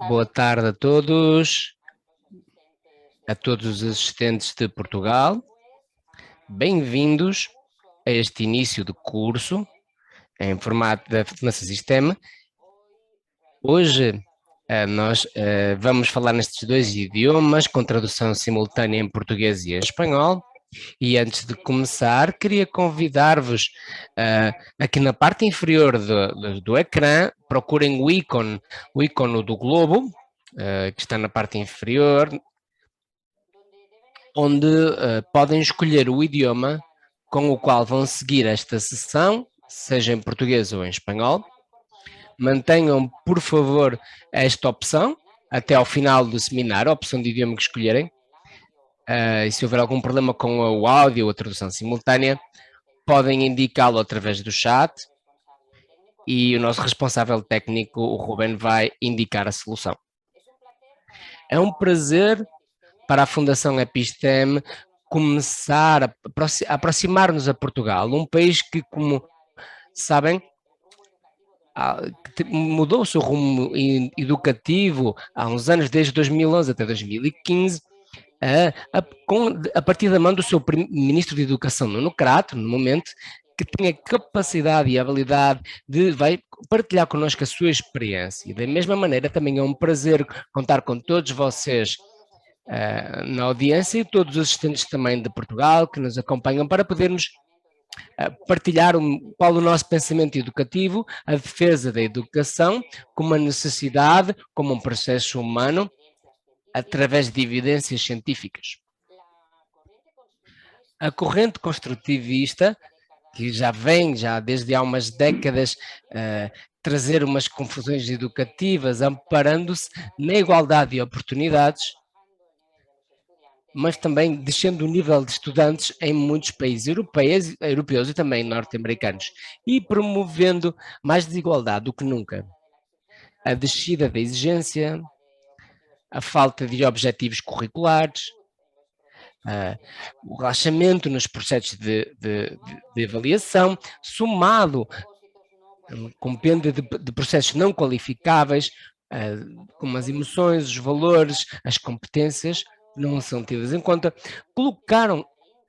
Boa tarde a todos os assistentes de Portugal. Bem-vindos a este início de curso em formato da Formação Sistema. Hoje nós vamos falar nestes dois idiomas, com tradução simultânea em português e em espanhol. E antes de começar, queria convidar-vos aqui na parte inferior do ecrã, procurem o ícone do globo, que está na parte inferior, onde podem escolher o idioma com o qual vão seguir esta sessão, seja em português ou em espanhol. Mantenham, por favor, esta opção até ao final do seminário, a opção de idioma que escolherem. E se houver algum problema com o áudio ou a tradução simultânea, podem indicá-lo através do chat e o nosso responsável técnico, o Ruben, vai indicar a solução. É um prazer para a Fundação Episteme começar a aproximar-nos a Portugal, um país que, como sabem, mudou o seu rumo educativo há uns anos, desde 2011 até 2015, a partir da mão do seu Ministro de Educação, Nuno Crato, no momento, que tem a capacidade e a habilidade de vai partilhar connosco a sua experiência. E da mesma maneira também é um prazer contar com todos vocês na audiência e todos os assistentes também de Portugal que nos acompanham para podermos partilhar qual o nosso pensamento educativo, a defesa da educação como uma necessidade, como um processo humano, através de evidências científicas. A corrente construtivista, que já vem desde há umas décadas trazer umas confusões educativas, amparando-se na igualdade de oportunidades, mas também descendo o nível de estudantes em muitos países europeus e também norte-americanos, e promovendo mais desigualdade do que nunca. A descida da exigência, a falta de objetivos curriculares, o relaxamento nos processos de avaliação, somado a um compêndio de processos não qualificáveis, como as emoções, os valores, as competências, não são tidas em conta, colocaram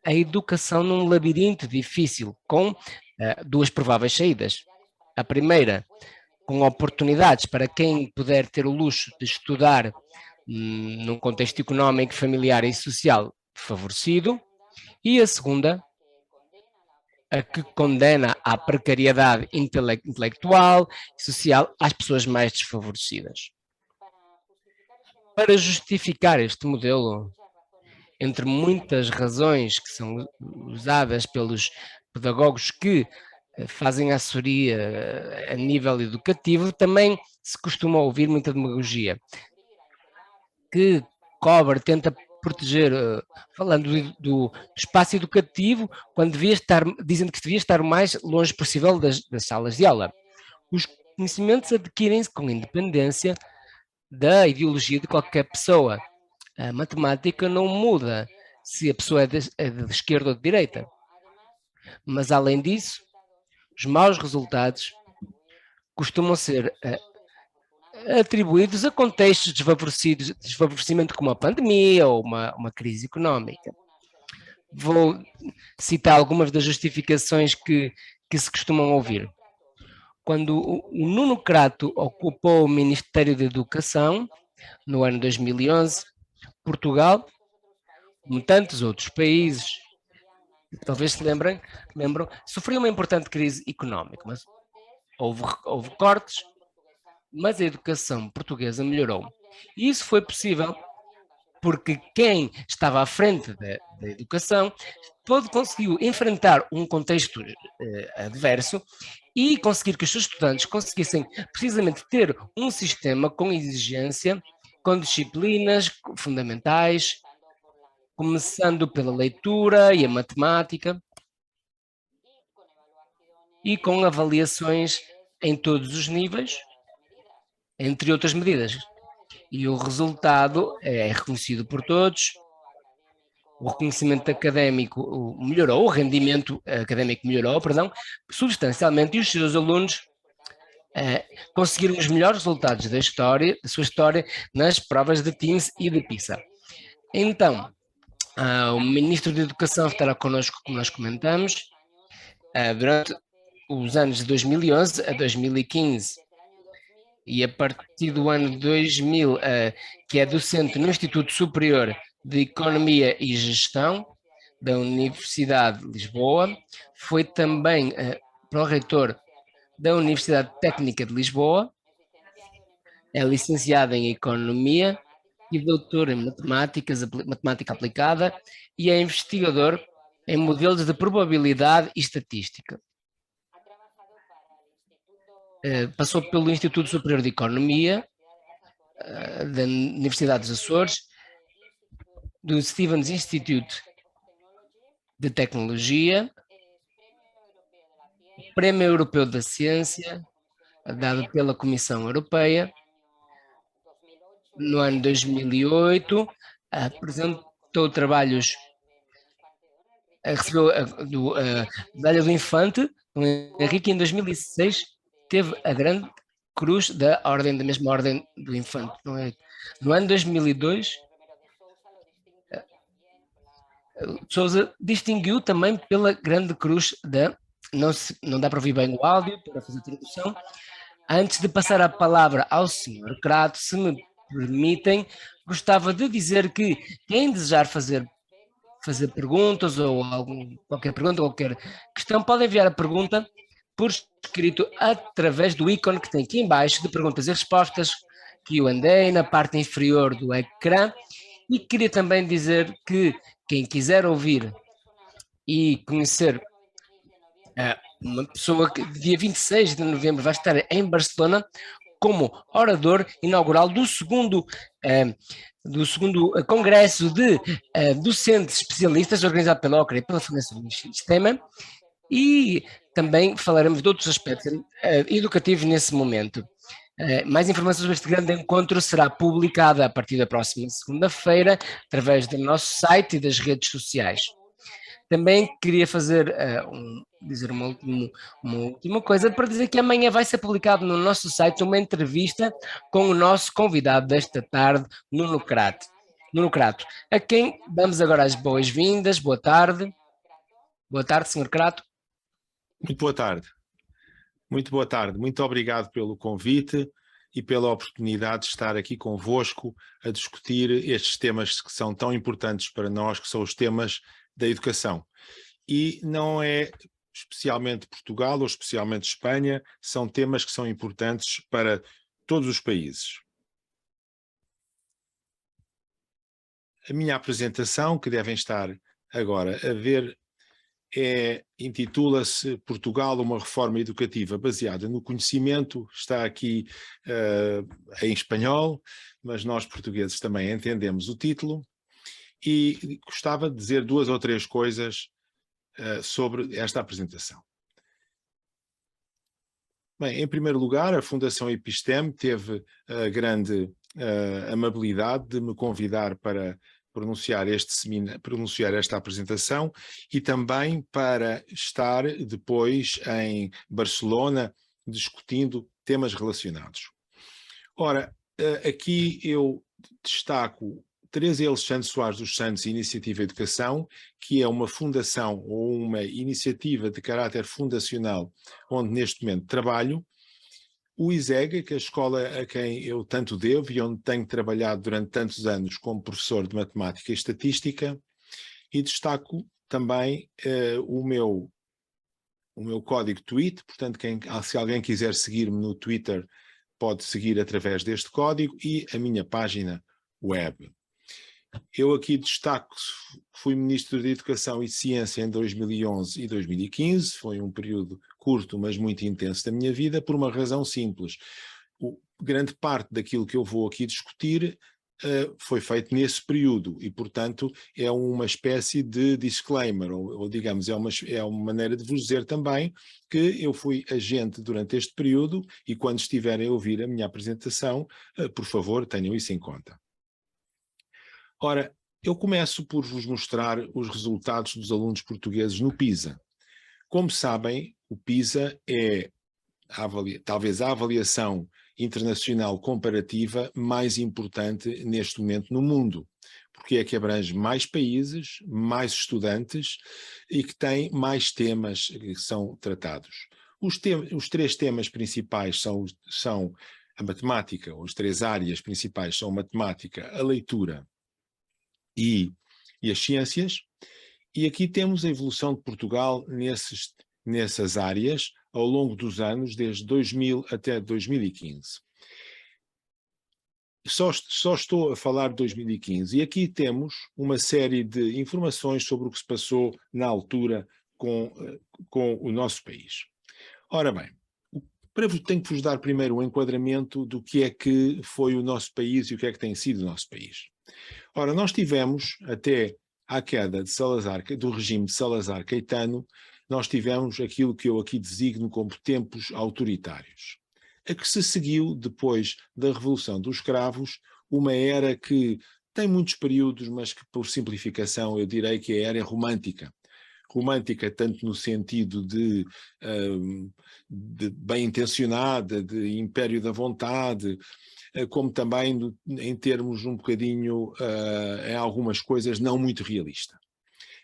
a educação num labirinto difícil, com duas prováveis saídas. A primeira, com oportunidades para quem puder ter o luxo de estudar num contexto económico, familiar e social favorecido, e a segunda, a que condena à precariedade intelectual e social às pessoas mais desfavorecidas. Para justificar este modelo, entre muitas razões que são usadas pelos pedagogos que fazem assessoria a nível educativo, também se costuma ouvir muita demagogia, que tenta proteger, falando do espaço educativo, quando dizendo que devia estar o mais longe possível das salas de aula. Os conhecimentos adquirem-se com independência da ideologia de qualquer pessoa. A matemática não muda se a pessoa é de esquerda ou de direita. Mas, além disso, os maus resultados costumam ser atribuídos a contextos desfavorecidos, desfavorecimento como a pandemia ou uma crise económica. Vou citar algumas das justificações que se costumam ouvir. Quando o Nuno Crato ocupou o Ministério da Educação, no ano 2011, Portugal, como tantos outros países, talvez se lembram, sofreu uma importante crise económica, mas houve cortes, mas a educação portuguesa melhorou. E isso foi possível porque quem estava à frente da educação conseguiu enfrentar um contexto adverso e conseguir que os seus estudantes conseguissem precisamente ter um sistema com exigência, com disciplinas fundamentais, começando pela leitura e a matemática, e com avaliações em todos os níveis, entre outras medidas. E o resultado é reconhecido por todos, o reconhecimento académico melhorou, o rendimento académico melhorou, substancialmente, e os seus alunos conseguiram os melhores resultados da sua história, nas provas de Teams e de PISA. Então, o Ministro da Educação estará connosco, como nós comentamos, durante os anos de 2011 a 2015. E a partir do ano 2000, que é docente no Instituto Superior de Economia e Gestão da Universidade de Lisboa, foi também pró-reitor da Universidade Técnica de Lisboa, é licenciado em Economia e doutor em Matemática Aplicada e é investigador em modelos de probabilidade e estatística. Passou pelo Instituto Superior de Economia da Universidade dos Açores, do Stevens Institute de Tecnologia, Prémio Europeu da Ciência, dado pela Comissão Europeia. No ano 2008, apresentou trabalhos, recebeu a medalha do Infante, do Henrique. Em 2006 teve a grande cruz da mesma ordem do Infante. No ano 2002, Sousa distinguiu também pela grande cruz da... Não dá para ouvir bem o áudio, para fazer a tradução. Antes de passar a palavra ao Sr. Crato, se me permitem, gostava de dizer que quem desejar fazer perguntas ou qualquer pergunta, qualquer questão, pode enviar a pergunta por escrito através do ícone que tem aqui embaixo de perguntas e respostas, Q&A, na parte inferior do ecrã. E queria também dizer que quem quiser ouvir e conhecer uma pessoa que dia 26 de novembro vai estar em Barcelona como orador inaugural do segundo congresso de docentes especialistas organizado pela OCRA e pela Fundação Sistema, e também falaremos de outros aspectos educativos nesse momento. Mais informações sobre este grande encontro será publicada a partir da próxima segunda-feira através do nosso site e das redes sociais. Também queria dizer uma última coisa, para dizer que amanhã vai ser publicado no nosso site uma entrevista com o nosso convidado desta tarde, Nuno Crato, a quem damos agora as boas-vindas. Boa tarde. Boa tarde, Sr. Crato. Muito boa tarde. Muito boa tarde. Muito obrigado pelo convite e pela oportunidade de estar aqui convosco a discutir estes temas que são tão importantes para nós, que são os temas da educação. E não é especialmente Portugal ou especialmente Espanha, são temas que são importantes para todos os países. A minha apresentação, que devem estar agora a ver, intitula-se Portugal, uma reforma educativa baseada no conhecimento. Está aqui em espanhol, mas nós portugueses também entendemos o título. E gostava de dizer duas ou três coisas sobre esta apresentação. Bem, em primeiro lugar, a Fundação Episteme teve a grande amabilidade de me convidar para pronunciar esta apresentação e também para estar depois em Barcelona discutindo temas relacionados. Ora, aqui eu destaco Teresa Alexandre Soares dos Santos Iniciativa Educação, que é uma fundação ou uma iniciativa de caráter fundacional onde neste momento trabalho. O ISEG, que é a escola a quem eu tanto devo e onde tenho trabalhado durante tantos anos como professor de matemática e estatística. E destaco também o meu código tweet, portanto se alguém quiser seguir-me no Twitter pode seguir através deste código, e a minha página web. Eu aqui destaco, fui Ministro da Educação e Ciência em 2011 e 2015, foi um período curto, mas muito intenso da minha vida, por uma razão simples. Grande parte daquilo que eu vou aqui discutir foi feito nesse período e, portanto, é uma espécie de disclaimer, ou digamos, é uma maneira de vos dizer também que eu fui agente durante este período e quando estiverem a ouvir a minha apresentação, por favor, tenham isso em conta. Ora, eu começo por vos mostrar os resultados dos alunos portugueses no PISA. Como sabem, o PISA é talvez a avaliação internacional comparativa mais importante neste momento no mundo, porque é que abrange mais países, mais estudantes e que tem mais temas que são tratados. Os três temas principais são a matemática, as três áreas principais são a matemática, a leitura e as ciências, e aqui temos a evolução de Portugal nessas áreas ao longo dos anos, desde 2000 até 2015. Só estou a falar de 2015 e aqui temos uma série de informações sobre o que se passou na altura com o nosso país. Ora bem, tenho que vos dar primeiro um enquadramento do que é que foi o nosso país e o que é que tem sido o nosso país. Ora, nós tivemos, até à queda do regime de Salazar Caetano, nós tivemos aquilo que eu aqui designo como tempos autoritários. A que se seguiu, depois da Revolução dos Cravos, uma era que tem muitos períodos, mas que, por simplificação, eu direi que é a era romântica. Romântica tanto no sentido de bem-intencionada, de império da vontade, como também em termos um bocadinho, em algumas coisas, não muito realista.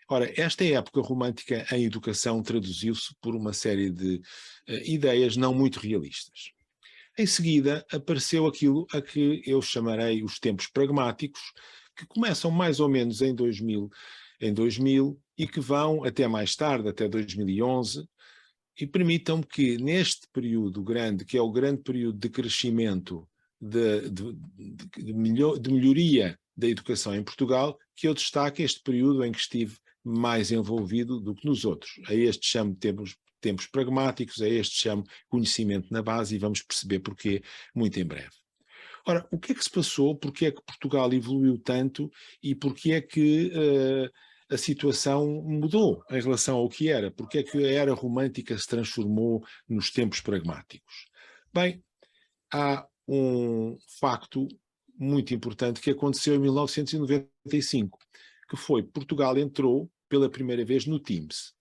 Ora, esta época romântica em educação traduziu-se por uma série de ideias não muito realistas. Em seguida, apareceu aquilo a que eu chamarei os tempos pragmáticos, que começam mais ou menos em 2000 e que vão até mais tarde, até 2011, e permitam-me que neste período grande, que é o grande período de crescimento, de melhoria da educação em Portugal, que eu destaque este período em que estive mais envolvido do que nos outros. A este chamo tempos pragmáticos, a este chamo conhecimento na base e vamos perceber porquê muito em breve. Ora, o que é que se passou? Porquê é que Portugal evoluiu tanto e porquê é que a situação mudou em relação ao que era? Porquê é que a era romântica se transformou nos tempos pragmáticos? Bem, há um facto muito importante que aconteceu em 1995, que foi Portugal entrou pela primeira vez no TIMSS.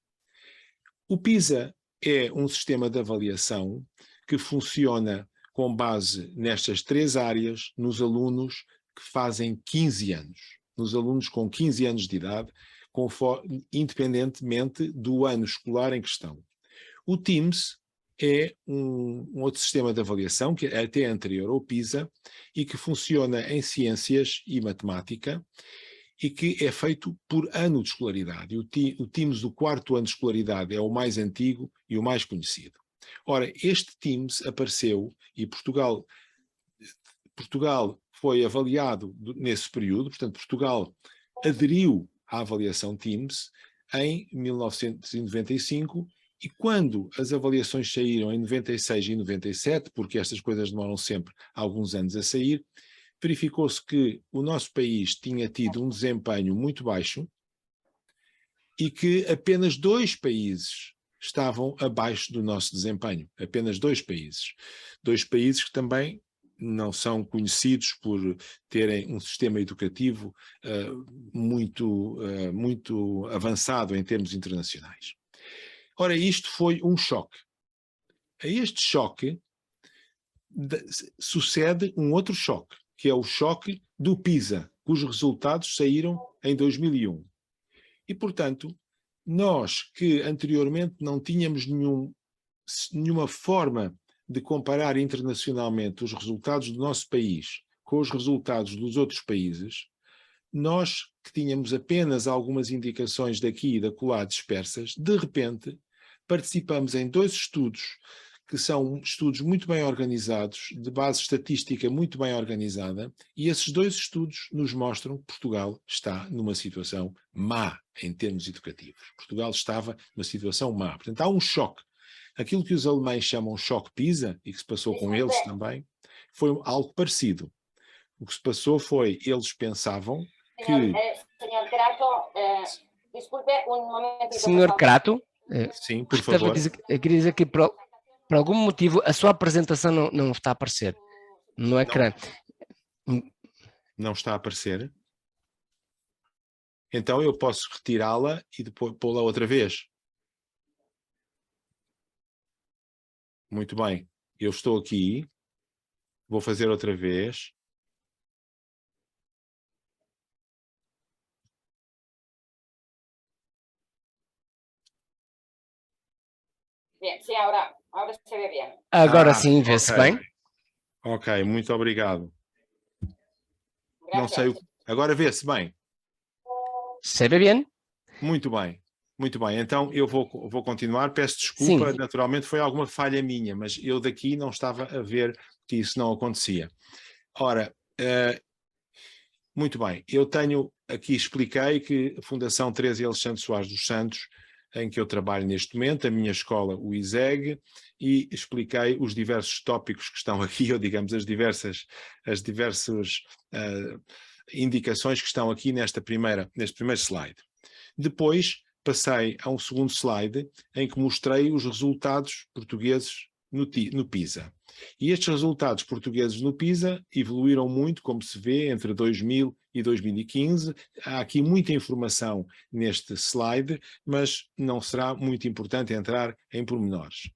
O PISA é um sistema de avaliação que funciona com base nestas três áreas nos alunos que fazem 15 anos, nos alunos com 15 anos de idade, independentemente do ano escolar em questão. O TIMSS é um outro sistema de avaliação que é até anterior ao PISA e que funciona em ciências e matemática e que é feito por ano de escolaridade. O TIMSS do quarto ano de escolaridade é o mais antigo e o mais conhecido. Ora, este TIMSS apareceu e Portugal foi avaliado nesse período, portanto, Portugal aderiu à avaliação TIMSS em 1995 e quando as avaliações saíram em 96 e 97, porque estas coisas demoram sempre alguns anos a sair, verificou-se que o nosso país tinha tido um desempenho muito baixo e que apenas 2 países estavam abaixo do nosso desempenho. Apenas 2 países. 2 países que também não são conhecidos por terem um sistema educativo muito avançado em termos internacionais. Ora, isto foi um choque. A este choque sucede um outro choque, que é o choque do PISA, cujos resultados saíram em 2001. E, portanto, nós que anteriormente não tínhamos nenhuma forma de comparar internacionalmente os resultados do nosso país com os resultados dos outros países, nós que tínhamos apenas algumas indicações daqui e da acolá dispersas, de repente participamos em 2 estudos que são estudos muito bem organizados, de base estatística muito bem organizada, e esses 2 estudos nos mostram que Portugal está numa situação má em termos educativos. Portugal estava numa situação má. Portanto, há um choque. Aquilo que os alemães chamam choque PISA, e que se passou com eles também, foi algo parecido. O que se passou foi, eles pensavam que... Senhor Crato, desculpe um momento. Senhor Crato, sim, por favor. Eu queria dizer que por algum motivo a sua apresentação não está a aparecer no ecrã. Não está a aparecer? Então eu posso retirá-la e depois pô-la outra vez. Muito bem. Eu estou aqui. Vou fazer outra vez. Bien, sí, ahora se ve bien. Agora sim, vê-se ok. bem. Ok, muito obrigado. Não sei. Gracias. Agora vê-se bem. Se ve bien? Muito bem. Muito bem. Então eu vou continuar. Peço desculpa, Sim. naturalmente foi alguma falha minha, mas eu daqui não estava a ver que isso não acontecia. Ora, muito bem. Eu tenho aqui, expliquei que a Fundação Teresa e Alexandre Soares dos Santos, em que eu trabalho neste momento, a minha escola, o ISEG, e expliquei os diversos tópicos que estão aqui, ou digamos as diversas indicações que estão aqui neste primeiro slide. Depois passei a um segundo slide em que mostrei os resultados portugueses no PISA. E estes resultados portugueses no PISA evoluíram muito, como se vê, entre 2000 e 2015. Há aqui muita informação neste slide, mas não será muito importante entrar em pormenores.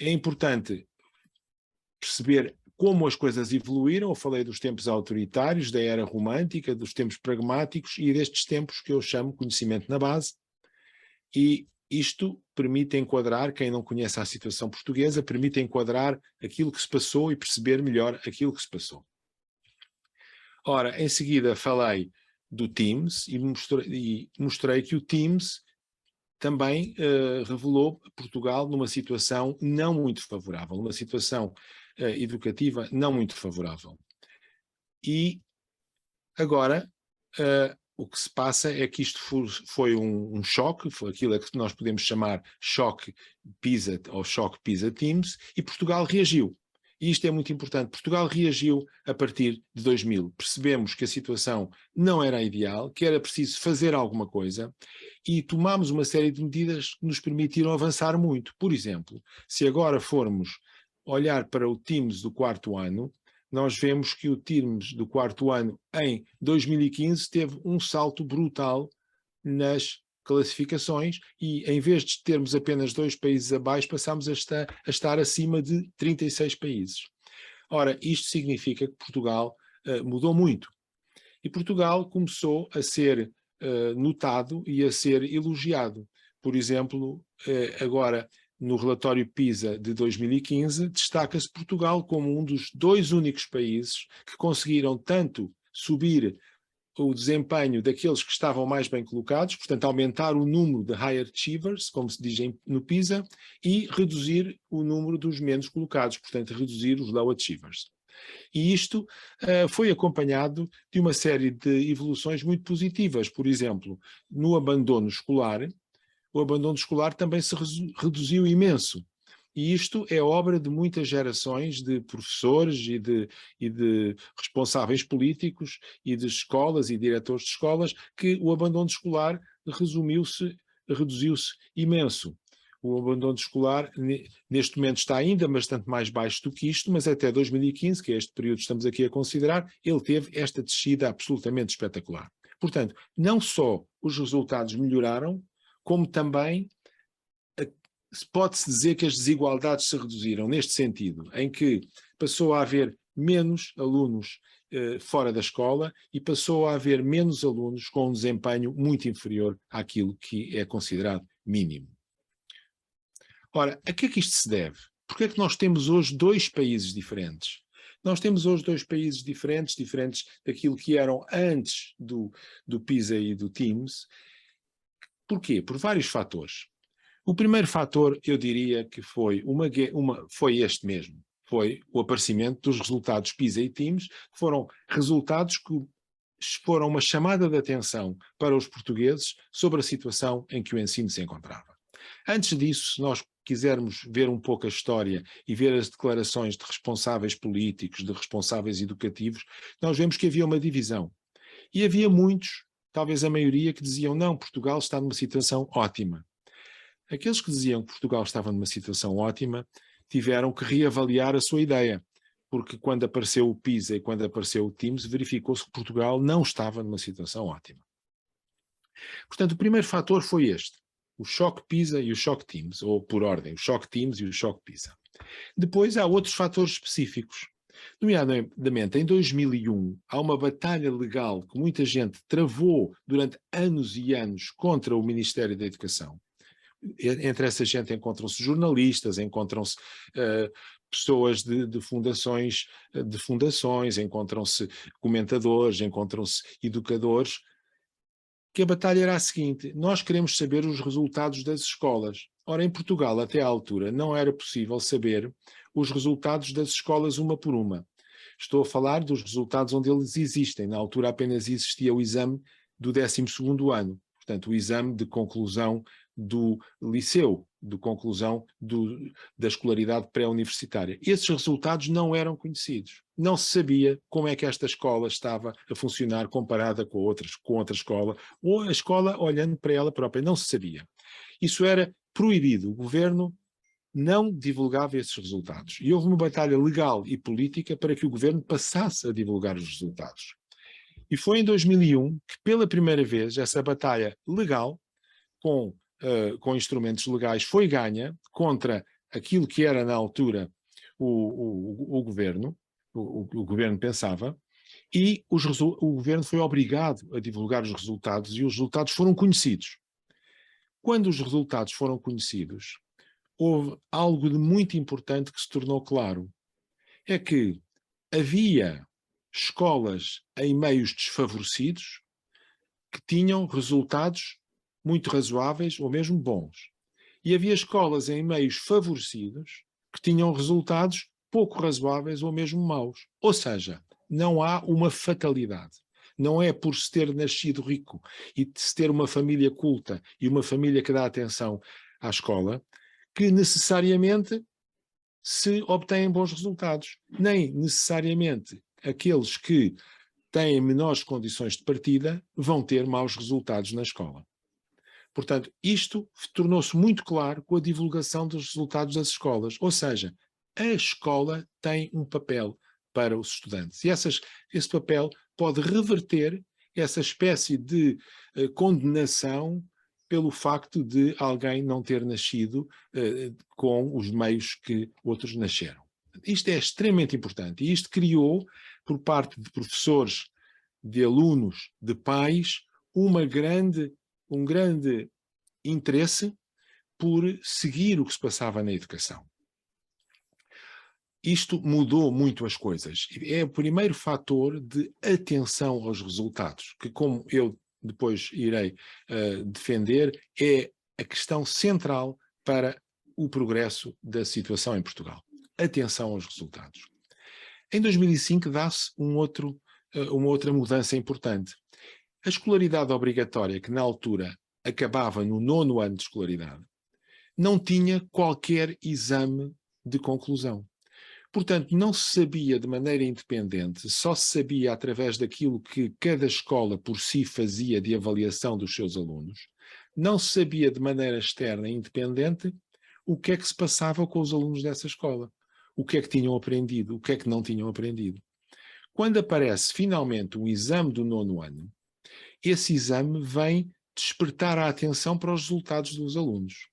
É importante perceber como as coisas evoluíram. Eu falei dos tempos autoritários, da era romântica, dos tempos pragmáticos e destes tempos que eu chamo conhecimento na base. E isto permite enquadrar, quem não conhece a situação portuguesa, permite enquadrar aquilo que se passou e perceber melhor aquilo que se passou. Ora, em seguida falei do Teams e mostrei que o Teams também revelou Portugal numa situação não muito favorável, numa situação educativa não muito favorável. E agora o que se passa é que isto foi um choque, foi aquilo que nós podemos chamar choque PISA ou choque PISA Teams, e Portugal reagiu. E isto é muito importante. Portugal reagiu a partir de 2000. Percebemos que a situação não era ideal, que era preciso fazer alguma coisa, e tomámos uma série de medidas que nos permitiram avançar muito. Por exemplo, se agora formos olhar para o Teams do quarto ano, nós vemos que o Teams do quarto ano em 2015 teve um salto brutal nas classificações e em vez de termos apenas 2 países abaixo, passámos a estar acima de 36 países. Ora, isto significa que Portugal mudou muito. E Portugal começou a ser notado e a ser elogiado. Por exemplo, agora no relatório PISA de 2015, destaca-se Portugal como um dos 2 únicos países que conseguiram tanto subir o desempenho daqueles que estavam mais bem colocados, portanto aumentar o número de high achievers, como se diz no PISA, e reduzir o número dos menos colocados, portanto reduzir os low achievers. E isto foi acompanhado de uma série de evoluções muito positivas. Por exemplo, no abandono escolar, o abandono escolar também se reduziu imenso. E isto é obra de muitas gerações de professores e de responsáveis políticos e de escolas e diretores de escolas, que o abandono escolar reduziu-se imenso. O abandono escolar neste momento está ainda bastante mais baixo do que isto, mas até 2015, que é este período que estamos aqui a considerar, ele teve esta descida absolutamente espetacular. Portanto, não só os resultados melhoraram, como também pode-se dizer que as desigualdades se reduziram neste sentido, em que passou a haver menos alunos fora da escola e passou a haver menos alunos com um desempenho muito inferior àquilo que é considerado mínimo. Ora, a que é que isto se deve? Porque é que nós temos hoje 2 países diferentes? Nós temos hoje 2 países diferentes daquilo que eram antes do PISA e do Teams. Porquê? Por vários fatores. O primeiro fator, eu diria que foi foi este mesmo. Foi o aparecimento dos resultados PISA e Teams, que foram resultados que foram uma chamada de atenção para os portugueses sobre a situação em que o ensino se encontrava. Antes disso, se nós quisermos ver um pouco a história e ver as declarações de responsáveis políticos, de responsáveis educativos, nós vemos que havia uma divisão. E havia muitos, talvez a maioria, que diziam não, Portugal está numa situação ótima. Aqueles que diziam que Portugal estava numa situação ótima tiveram que reavaliar a sua ideia, porque quando apareceu o PISA e quando apareceu o Teams, verificou-se que Portugal não estava numa situação ótima. Portanto, o primeiro fator foi este, o choque PISA e o choque Teams, ou por ordem, o choque Teams e o choque PISA. Depois há outros fatores específicos. Nomeadamente, em 2001, há uma batalha legal que muita gente travou durante anos e anos contra o Ministério da Educação. Entre essa gente encontram-se jornalistas, encontram-se pessoas de fundações, encontram-se comentadores, encontram-se educadores, que a batalha era a seguinte: nós queremos saber os resultados das escolas. Ora, em Portugal, até à altura, não era possível saber os resultados das escolas uma por uma. Estou a falar dos resultados onde eles existem. Na altura apenas existia o exame do 12º ano, portanto, o exame de conclusão do liceu, de conclusão da escolaridade pré-universitária. Esses resultados não eram conhecidos. Não se sabia como é que esta escola estava a funcionar comparada com outra escola, ou a escola olhando para ela própria. Não se sabia. Isso era proibido. O governo não divulgava esses resultados. E houve uma batalha legal e política para que o governo passasse a divulgar os resultados. E foi em 2001 que, pela primeira vez, essa batalha legal, com instrumentos legais, foi ganha contra aquilo que era, na altura, o governo. O governo pensava, e o governo foi obrigado a divulgar os resultados, e os resultados foram conhecidos. Quando os resultados foram conhecidos, houve algo de muito importante que se tornou claro. É que havia escolas em meios desfavorecidos que tinham resultados muito razoáveis ou mesmo bons. E havia escolas em meios favorecidos que tinham resultados pouco razoáveis ou mesmo maus. Ou seja, não há uma fatalidade. Não é por se ter nascido rico e de se ter uma família culta e uma família que dá atenção à escola que necessariamente se obtêm bons resultados. Nem necessariamente aqueles que têm menores condições de partida vão ter maus resultados na escola. Portanto, isto tornou-se muito claro com a divulgação dos resultados das escolas. Ou seja, a escola tem um papel para os estudantes. E esse papel pode reverter essa espécie de condenação pelo facto de alguém não ter nascido com os meios que outros nasceram. Isto é extremamente importante. E isto criou, por parte de professores, de alunos, de pais, um grande interesse por seguir o que se passava na educação. Isto mudou muito as coisas. É o primeiro fator de atenção aos resultados, que, como eu depois irei defender, é a questão central para o progresso da situação em Portugal. Atenção aos resultados. Em 2005 dá-se uma outra mudança importante. A escolaridade obrigatória, que na altura acabava no 9º ano de escolaridade, não tinha qualquer exame de conclusão. Portanto, não se sabia de maneira independente, só se sabia através daquilo que cada escola por si fazia de avaliação dos seus alunos. Não se sabia de maneira externa e independente o que é que se passava com os alunos dessa escola. O que é que tinham aprendido, o que é que não tinham aprendido. Quando aparece finalmente o exame do 9º ano, esse exame vem despertar a atenção para os resultados dos alunos.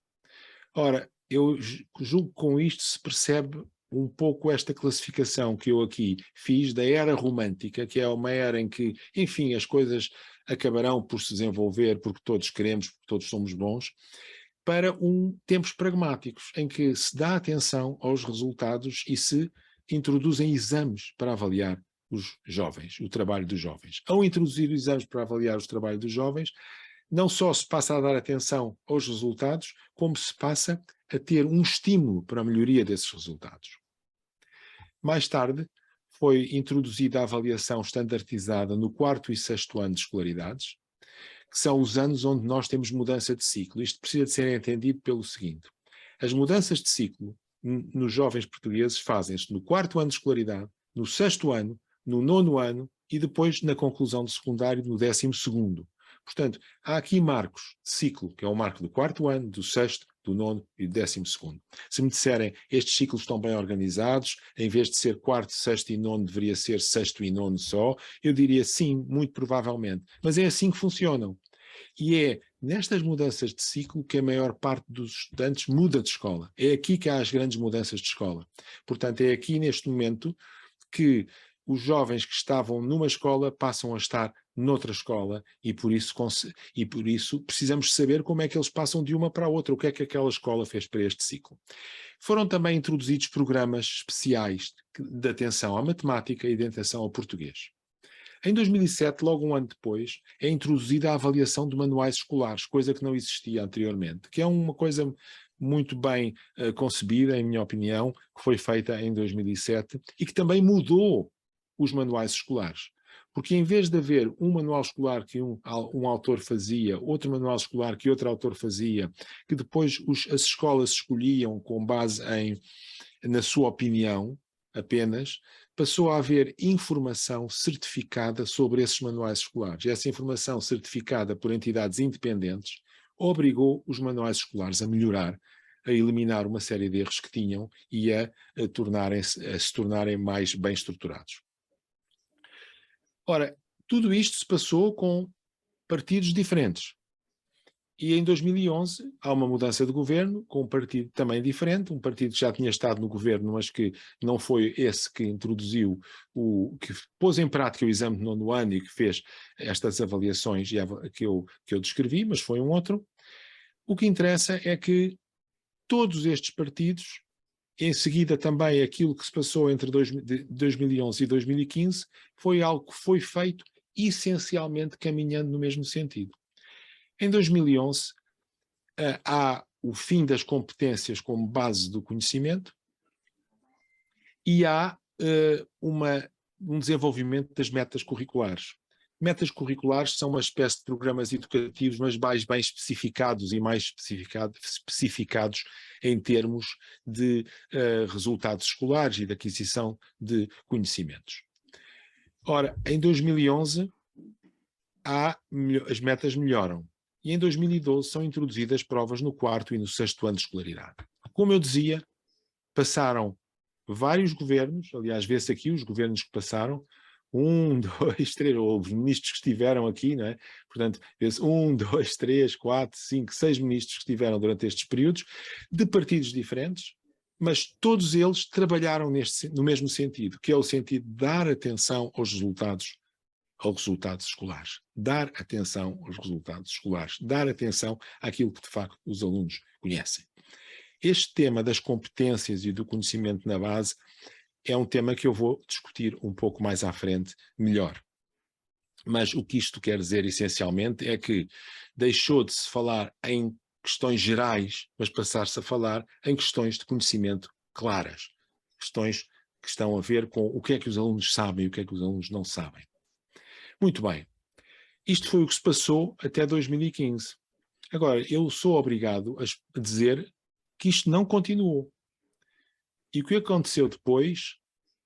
Ora, eu julgo que com isto se percebe um pouco esta classificação que eu aqui fiz da era romântica, que é uma era em que, enfim, as coisas acabarão por se desenvolver porque todos queremos, porque todos somos bons, para tempos pragmáticos, em que se dá atenção aos resultados e se introduzem exames para avaliar os jovens, o trabalho dos jovens. Ao introduzir exames para avaliar o trabalho dos jovens, não só se passa a dar atenção aos resultados, como se passa a ter um estímulo para a melhoria desses resultados. Mais tarde, foi introduzida a avaliação estandardizada no 4º e 6º ano de escolaridades, que são os anos onde nós temos mudança de ciclo. Isto precisa de ser entendido pelo seguinte: as mudanças de ciclo nos jovens portugueses fazem-se no 4º ano de escolaridade, no 6º ano, no 9º ano e depois na conclusão do secundário no 12º. Portanto, há aqui marcos de ciclo, que é o marco do 4º ano, do 6º, do 9º e do 12º. Se me disserem estes ciclos estão bem organizados, em vez de ser 4º, 6º e 9º, deveria ser 6º e 9º só, eu diria sim, muito provavelmente. Mas é assim que funcionam. E é nestas mudanças de ciclo que a maior parte dos estudantes muda de escola. É aqui que há as grandes mudanças de escola. Portanto, é aqui neste momento que os jovens que estavam numa escola passam a estar noutra escola e por isso precisamos saber como é que eles passam de uma para a outra, o que é que aquela escola fez para este ciclo. Foram também introduzidos programas especiais de atenção à matemática e de atenção ao português. Em 2007, logo um ano depois, é introduzida a avaliação de manuais escolares, coisa que não existia anteriormente, que é uma coisa muito bem concebida, em minha opinião, que foi feita em 2007 e que também mudou os manuais escolares. Porque em vez de haver um manual escolar que um autor fazia, outro manual escolar que outro autor fazia, que depois as escolas escolhiam com base na sua opinião apenas, passou a haver informação certificada sobre esses manuais escolares. E essa informação certificada por entidades independentes obrigou os manuais escolares a melhorar, a eliminar uma série de erros que tinham e a se tornarem mais bem estruturados. Ora, tudo isto se passou com partidos diferentes. E em 2011 há uma mudança de governo, com um partido também diferente, um partido que já tinha estado no governo, mas que não foi esse que introduziu, que pôs em prática o exame de 9º ano e que fez estas avaliações que eu descrevi, mas foi um outro. O que interessa é que todos estes partidos, em seguida também aquilo que se passou entre 2011 e 2015, foi algo que foi feito essencialmente caminhando no mesmo sentido. Em 2011, há o fim das competências como base do conhecimento e há um desenvolvimento das metas curriculares. Metas curriculares são uma espécie de programas educativos, mas mais bem especificados e mais especificados em termos de resultados escolares e de aquisição de conhecimentos. Ora, em 2011, as metas melhoram. E em 2012 são introduzidas provas no 4º e no 6º ano de escolaridade. Como eu dizia, passaram vários governos, aliás, vê-se aqui os governos que passaram, 1, 2, 3, ou os ministros que estiveram aqui, não é? Portanto, vê-se 1, 2, 3, 4, 5, 6 ministros que estiveram durante estes períodos, de partidos diferentes, mas todos eles trabalharam no mesmo sentido, que é o sentido de dar atenção aos resultados escolares, dar atenção aos resultados escolares, dar atenção àquilo que de facto os alunos conhecem. Este tema das competências e do conhecimento na base é um tema que eu vou discutir um pouco mais à frente, melhor. Mas o que isto quer dizer essencialmente é que deixou de se falar em questões gerais, mas passar-se a falar em questões de conhecimento claras, questões que estão a ver com o que é que os alunos sabem e o que é que os alunos não sabem. Muito bem, isto foi o que se passou até 2015. Agora, eu sou obrigado a dizer que isto não continuou. E o que aconteceu depois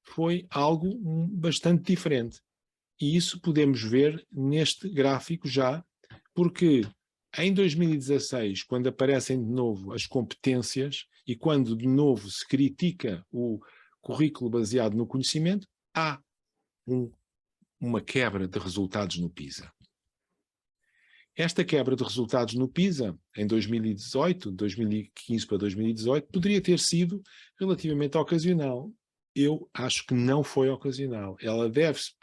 foi algo bastante diferente. E isso podemos ver neste gráfico já, porque em 2016, quando aparecem de novo as competências e quando de novo se critica o currículo baseado no conhecimento, há uma quebra de resultados no PISA. Esta quebra de resultados no PISA, em 2018, 2015 para 2018, poderia ter sido relativamente ocasional. Eu acho que não foi ocasional. Ela deve-se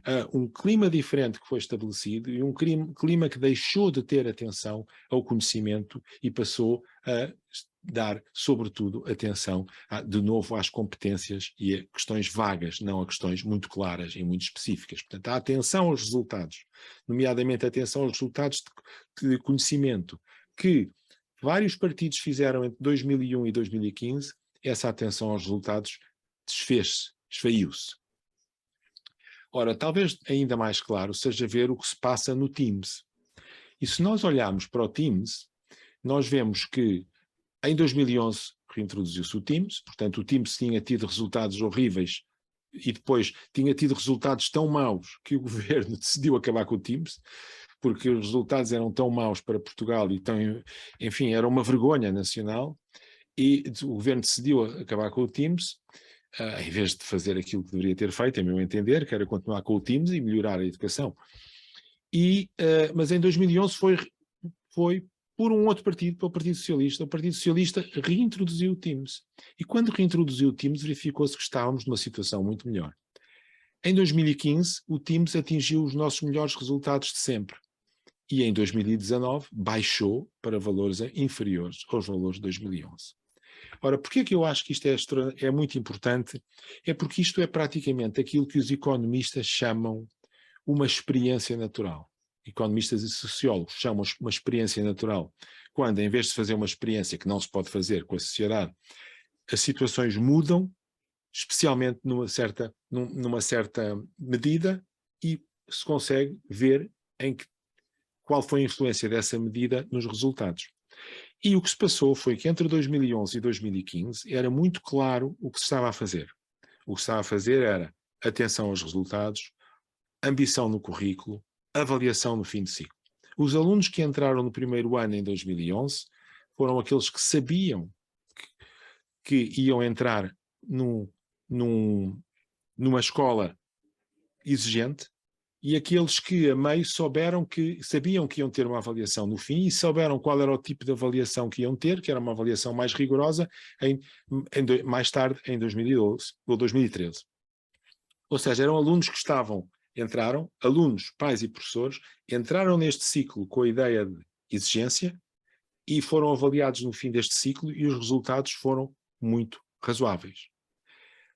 a um clima diferente que foi estabelecido e um clima que deixou de ter atenção ao conhecimento e passou a dar, sobretudo, atenção, de novo, às competências e a questões vagas, não a questões muito claras e muito específicas. Portanto, a atenção aos resultados, nomeadamente a atenção aos resultados de conhecimento, que vários partidos fizeram entre 2001 e 2015, essa atenção aos resultados esfaiu-se. Ora, talvez ainda mais claro seja ver o que se passa no Teams. E se nós olharmos para o Teams, nós vemos que em 2011 reintroduziu-se o Teams, portanto o Teams tinha tido resultados horríveis e depois tinha tido resultados tão maus que o governo decidiu acabar com o Teams, porque os resultados eram tão maus para Portugal e enfim, era uma vergonha nacional, e o governo decidiu acabar com o Teams, em vez de fazer aquilo que deveria ter feito, a meu entender, que era continuar com o Teams e melhorar a educação. Mas em 2011 foi por um outro partido, pelo Partido Socialista. O Partido Socialista reintroduziu o Teams. E quando reintroduziu o Teams, verificou-se que estávamos numa situação muito melhor. Em 2015, o Teams atingiu os nossos melhores resultados de sempre. E em 2019 baixou para valores inferiores aos valores de 2011. Ora, porquê que eu acho que isto é muito importante? É porque isto é praticamente aquilo que os economistas chamam uma experiência natural. Economistas e sociólogos chamam uma experiência natural. Quando, em vez de fazer uma experiência que não se pode fazer com a sociedade, as situações mudam, especialmente numa certa medida, e se consegue ver qual foi a influência dessa medida nos resultados. E o que se passou foi que entre 2011 e 2015 era muito claro o que se estava a fazer. O que se estava a fazer era atenção aos resultados, ambição no currículo, avaliação no fim de ciclo. Os alunos que entraram no primeiro ano em 2011 foram aqueles que sabiam que iam entrar numa escola exigente, e aqueles que a meio sabiam que iam ter uma avaliação no fim e souberam qual era o tipo de avaliação que iam ter, que era uma avaliação mais rigorosa, mais tarde, em 2012 ou 2013. Ou seja, eram alunos que entraram, alunos, pais e professores, entraram neste ciclo com a ideia de exigência e foram avaliados no fim deste ciclo e os resultados foram muito razoáveis.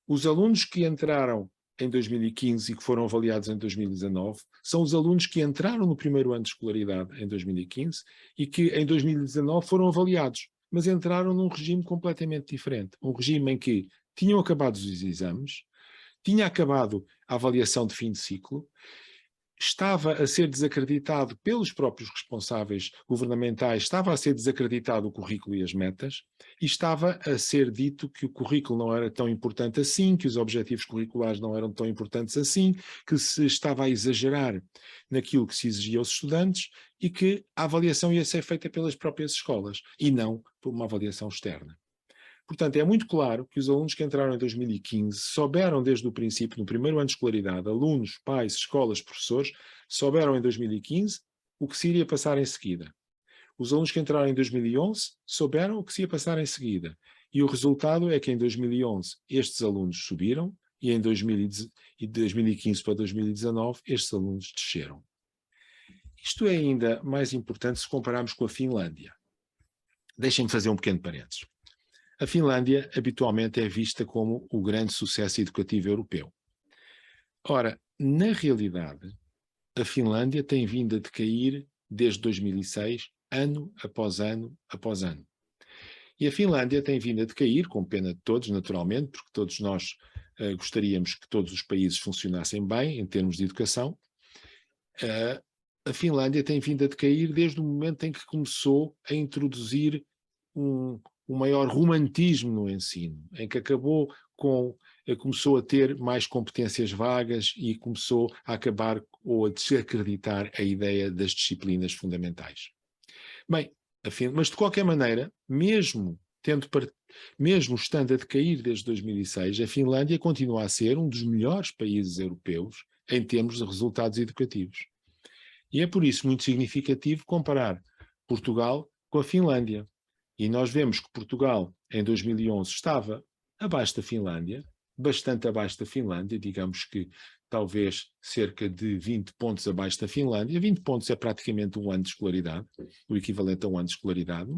Os alunos que entraram em 2015 e que foram avaliados em 2019 são os alunos que entraram no primeiro ano de escolaridade em 2015 e que em 2019 foram avaliados, mas entraram num regime completamente diferente. Um regime em que tinham acabado os exames, tinha acabado a avaliação de fim de ciclo, estava a ser desacreditado pelos próprios responsáveis governamentais, estava a ser desacreditado o currículo e as metas, e estava a ser dito que o currículo não era tão importante assim, que os objetivos curriculares não eram tão importantes assim, que se estava a exagerar naquilo que se exigia aos estudantes e que a avaliação ia ser feita pelas próprias escolas e não por uma avaliação externa. Portanto, é muito claro que os alunos que entraram em 2015 souberam desde o princípio, no primeiro ano de escolaridade, alunos, pais, escolas, professores, souberam em 2015 o que se iria passar em seguida. Os alunos que entraram em 2011 souberam o que se ia passar em seguida. E o resultado é que em 2011 estes alunos subiram e em 2015 para 2019 estes alunos desceram. Isto é ainda mais importante se compararmos com a Finlândia. Deixem-me fazer um pequeno parênteses. A Finlândia habitualmente é vista como o grande sucesso educativo europeu. Ora, na realidade, a Finlândia tem vindo a decair desde 2006, ano após ano após ano. E a Finlândia tem vindo a decair, com pena de todos, naturalmente, porque todos nós gostaríamos que todos os países funcionassem bem em termos de educação. A Finlândia tem vindo a decair desde o momento em que começou a introduzir um maior romantismo no ensino, em que começou a ter mais competências vagas e começou a acabar ou a desacreditar a ideia das disciplinas fundamentais. Bem, mas de qualquer maneira, mesmo estando a decair desde 2006, a Finlândia continua a ser um dos melhores países europeus em termos de resultados educativos. E é por isso muito significativo comparar Portugal com a Finlândia. E nós vemos que Portugal, em 2011, estava abaixo da Finlândia, bastante abaixo da Finlândia, digamos que talvez cerca de 20 pontos abaixo da Finlândia. 20 pontos é praticamente um ano de escolaridade, o equivalente a um ano de escolaridade.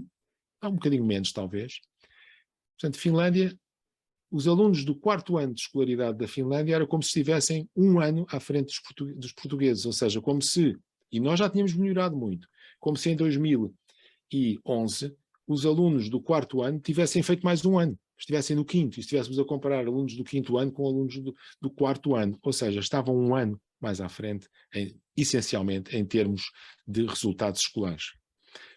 Há um bocadinho menos, talvez. Portanto, Finlândia, os alunos do quarto ano de escolaridade da Finlândia era como se estivessem um ano à frente dos portugueses, ou seja, como se, e nós já tínhamos melhorado muito, como se em 2011 os alunos do quarto ano tivessem feito mais um ano, estivessem no quinto, e estivéssemos a comparar alunos do quinto ano com alunos do quarto ano, ou seja, estavam um ano mais à frente, essencialmente em termos de resultados escolares.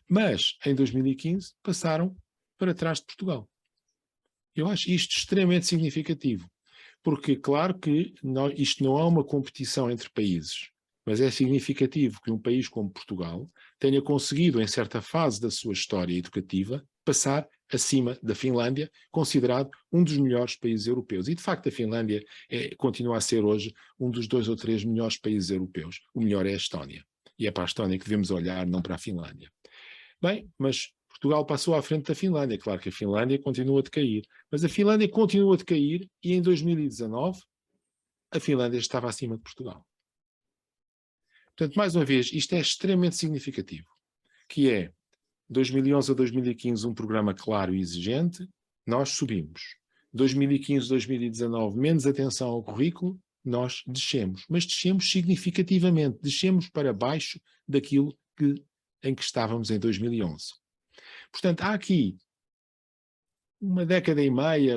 Mas, em 2015, passaram para trás de Portugal. Eu acho isto extremamente significativo, porque claro que isto não é uma competição entre países, mas é significativo que um país como Portugal tenha conseguido, em certa fase da sua história educativa, passar acima da Finlândia, considerado um dos melhores países europeus. E, de facto, a Finlândia continua a ser hoje um dos 2 ou 3 melhores países europeus. O melhor é a Estónia. E é para a Estónia que devemos olhar, não para a Finlândia. Bem, mas Portugal passou à frente da Finlândia. Claro que a Finlândia continua a decair. Mas a Finlândia continua a decair e em 2019 a Finlândia estava acima de Portugal. Portanto, mais uma vez, isto é extremamente significativo, que é 2011 a 2015 um programa claro e exigente, nós subimos. 2015 a 2019 menos atenção ao currículo, nós descemos. Mas descemos significativamente, descemos para baixo daquilo em que estávamos em 2011. Portanto, há aqui uma década e meia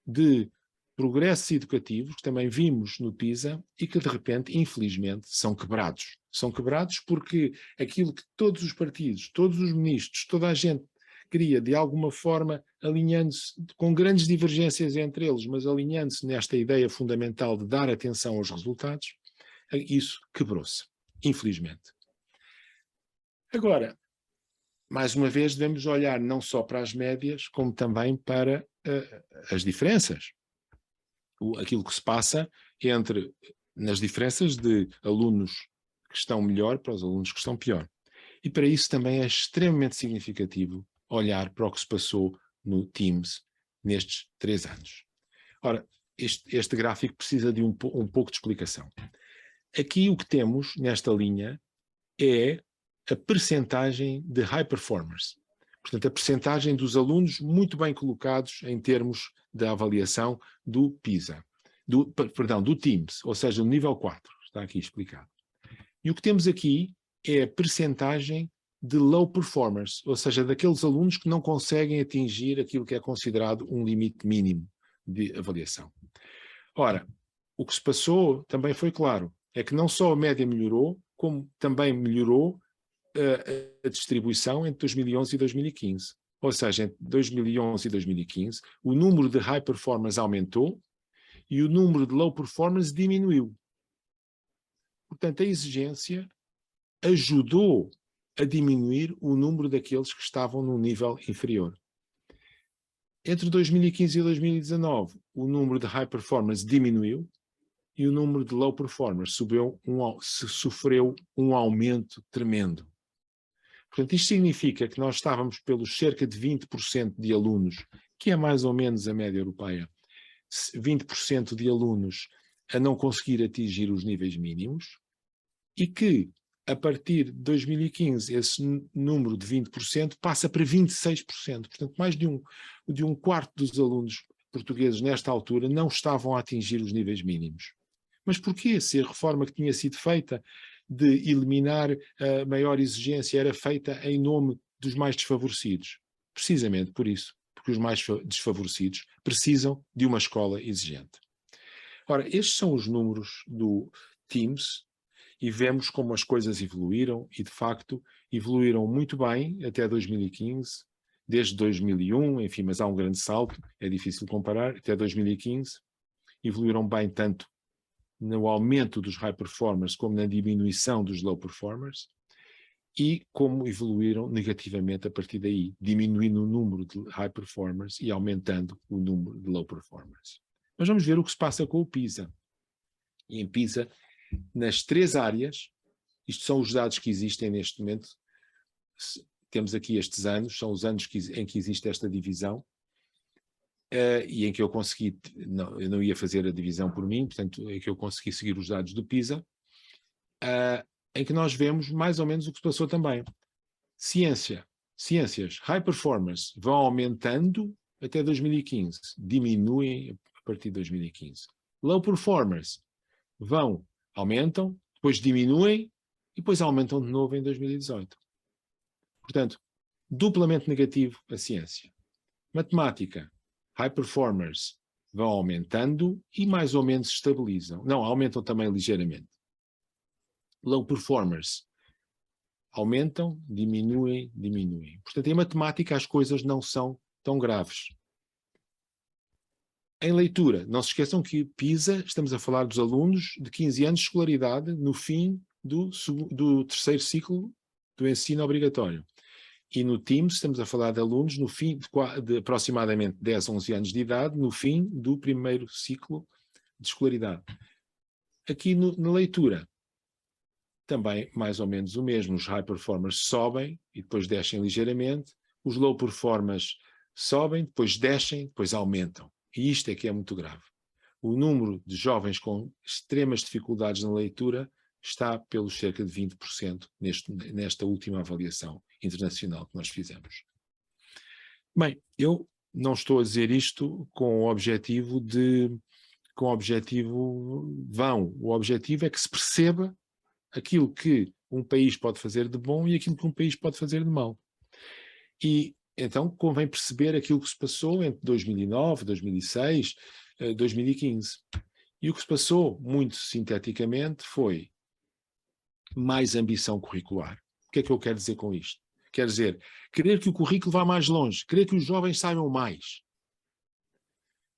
de progressos educativos que também vimos no PISA e que de repente, infelizmente, são quebrados. São quebrados porque aquilo que todos os partidos, todos os ministros, toda a gente queria, de alguma forma, alinhando-se, com grandes divergências entre eles, mas alinhando-se nesta ideia fundamental de dar atenção aos resultados, isso quebrou-se, infelizmente. Agora, mais uma vez, devemos olhar não só para as médias, como também para as diferenças. Aquilo que se passa nas diferenças de alunos que estão melhor para os alunos que estão pior. E para isso também é extremamente significativo olhar para o que se passou no Teams nestes 3 anos. Ora, este gráfico precisa de um pouco de explicação. Aqui o que temos nesta linha é a percentagem de high performers. Portanto, a percentagem dos alunos muito bem colocados em termos da avaliação do PISA, do Teams, ou seja, no nível 4, está aqui explicado. E o que temos aqui é a percentagem de low performers, ou seja, daqueles alunos que não conseguem atingir aquilo que é considerado um limite mínimo de avaliação. Ora, o que se passou também foi claro, é que não só a média melhorou, como também melhorou a distribuição entre 2011 e 2015. Ou seja, entre 2011 e 2015, o número de high performers aumentou e o número de low performers diminuiu. Portanto, a exigência ajudou a diminuir o número daqueles que estavam num nível inferior. Entre 2015 e 2019, o número de high performers diminuiu e o número de low performers sofreu um aumento tremendo. Portanto, isto significa que nós estávamos pelos cerca de 20% de alunos, que é mais ou menos a média europeia, 20% de alunos a não conseguir atingir os níveis mínimos, e que, a partir de 2015, esse número de 20% passa para 26%. Portanto, mais de um quarto dos alunos portugueses nesta altura não estavam a atingir os níveis mínimos. Mas porquê? Se a reforma que tinha sido feita de eliminar a maior exigência era feita em nome dos mais desfavorecidos? Precisamente por isso, porque os mais desfavorecidos precisam de uma escola exigente. Ora, estes são os números do Teams e vemos como as coisas evoluíram e, de facto, evoluíram muito bem até 2015, desde 2001, enfim, mas há um grande salto, é difícil comparar, até 2015, evoluíram bem tanto no aumento dos high performers como na diminuição dos low performers e como evoluíram negativamente a partir daí, diminuindo o número de high performers e aumentando o número de low performers. Mas vamos ver o que se passa com o PISA. E em PISA, nas 3 áreas, isto são os dados que existem neste momento, temos aqui estes anos, são os anos em que existe esta divisão, e em que eu consegui, eu não ia fazer a divisão por mim, portanto, em que eu consegui seguir os dados do PISA, em que nós vemos mais ou menos o que se passou também. Ciências, high performance, vão aumentando até 2015, diminuem a partir de 2015. Low performers aumentam, depois diminuem e depois aumentam de novo em 2018. Portanto, duplamente negativo a ciência. Matemática, high performers vão aumentando e mais ou menos estabilizam. Não, aumentam também ligeiramente. Low performers aumentam, diminuem. Portanto, em matemática as coisas não são tão graves. Em leitura, não se esqueçam que PISA, estamos a falar dos alunos de 15 anos de escolaridade no fim do 3º ciclo do ensino obrigatório. E no Teams estamos a falar de alunos no fim de aproximadamente 10, 11 anos de idade, no fim do 1º ciclo de escolaridade. Aqui na leitura, também mais ou menos o mesmo. Os high performers sobem e depois descem ligeiramente, os low performers sobem, depois descem, depois aumentam. E isto é que é muito grave. O número de jovens com extremas dificuldades na leitura está pelos cerca de 20% nesta última avaliação internacional que nós fizemos. Bem, eu não estou a dizer isto com o objetivo vão. O objetivo é que se perceba aquilo que um país pode fazer de bom e aquilo que um país pode fazer de mau. E então convém perceber aquilo que se passou entre 2009, 2006, 2015. E o que se passou, muito sinteticamente, foi mais ambição curricular. O que é que eu quero dizer com isto? Quer dizer, querer que o currículo vá mais longe, querer que os jovens saibam mais.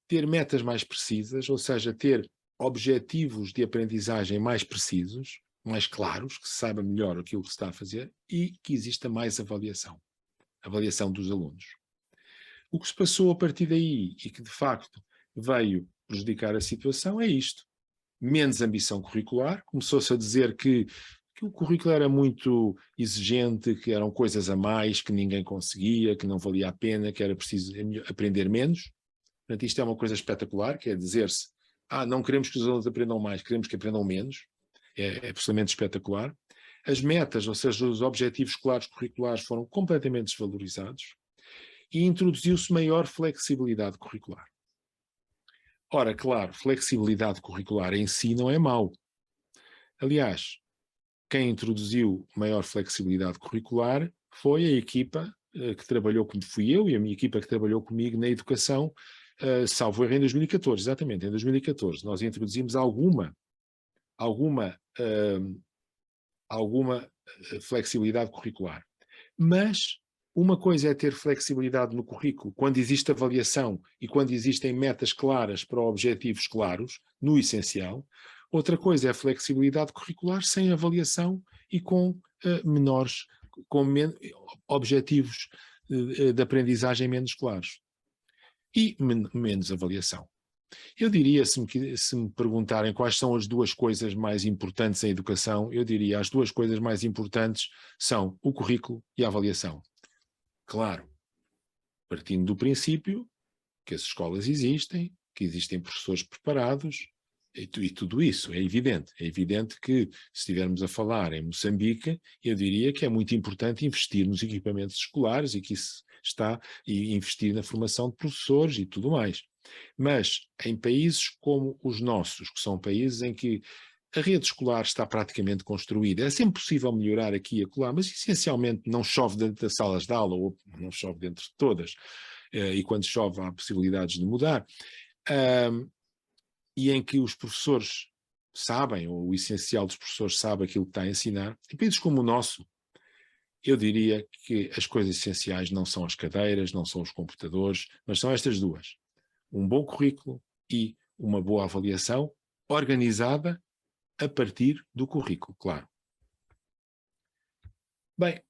Ter metas mais precisas, ou seja, ter objetivos de aprendizagem mais precisos, mais claros, que se saiba melhor aquilo que se está a fazer e que exista mais avaliação dos alunos. O que se passou a partir daí e que de facto veio prejudicar a situação é isto. Menos ambição curricular, começou-se a dizer que o currículo era muito exigente, que eram coisas a mais, que ninguém conseguia, que não valia a pena, que era preciso aprender menos. Portanto, isto é uma coisa espetacular, que é dizer-se, não queremos que os alunos aprendam mais, queremos que aprendam menos. É absolutamente espetacular. As metas, ou seja, os objetivos escolares curriculares foram completamente desvalorizados e introduziu-se maior flexibilidade curricular. Ora, claro, flexibilidade curricular em si não é mau. Aliás, quem introduziu maior flexibilidade curricular foi a equipa que trabalhou comigo, fui eu e a minha equipa que trabalhou comigo na educação, salvo erro em 2014, exatamente, em 2014. Nós introduzimos alguma flexibilidade curricular. Mas uma coisa é ter flexibilidade no currículo quando existe avaliação e quando existem metas claras para objetivos claros, no essencial. Outra coisa é a flexibilidade curricular sem avaliação e com objetivos de aprendizagem menos claros. E menos avaliação. Eu diria, se me perguntarem quais são as duas coisas mais importantes em educação, eu diria as duas coisas mais importantes são o currículo e a avaliação. Claro, partindo do princípio que as escolas existem, que existem professores preparados, e tudo isso é evidente. É evidente que, se estivermos a falar em Moçambique, eu diria que é muito importante investir nos equipamentos escolares e que isso e investir na formação de professores e tudo mais. Mas em países como os nossos, que são países em que a rede escolar está praticamente construída, é sempre possível melhorar aqui e acolá, mas essencialmente não chove dentro das salas de aula, ou não chove dentro de todas, e quando chove há possibilidades de mudar, e em que os professores sabem, ou o essencial dos professores sabe aquilo que está a ensinar, em países como o nosso, eu diria que as coisas essenciais não são as cadeiras, não são os computadores, mas são estas duas. Um bom currículo e uma boa avaliação organizada a partir do currículo, claro. Bem,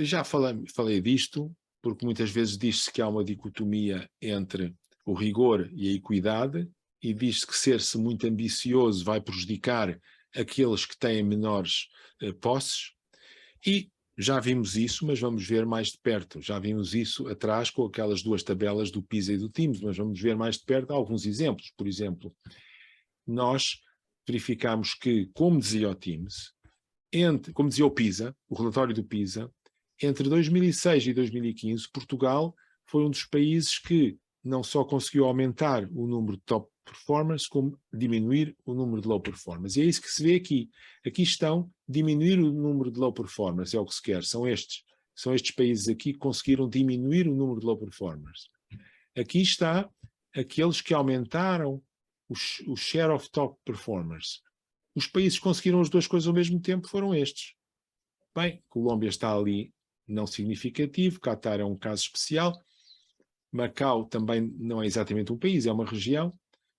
já falei disto, porque muitas vezes diz-se que há uma dicotomia entre o rigor e a equidade, e diz-se que ser-se muito ambicioso vai prejudicar aqueles que têm menores posses, e já vimos isso, mas vamos ver mais de perto. Já vimos isso atrás com aquelas duas tabelas do PISA e do TIMSS, mas vamos ver mais de perto alguns exemplos. Por exemplo, nós verificamos que, como dizia o TIMSS, como dizia o PISA, o relatório do PISA, entre 2006 e 2015, Portugal foi um dos países que não só conseguiu aumentar o número de top performers, como diminuir o número de low performers. E é isso que se vê aqui. Aqui estão diminuir o número de low performers, é o que se quer. São estes países aqui que conseguiram diminuir o número de low performers. Aqui está aqueles que aumentaram o share of top performers. Os países que conseguiram as duas coisas ao mesmo tempo foram estes. Bem, Colômbia está ali não significativo, Catar é um caso especial, Macau também não é exatamente um país, é uma região,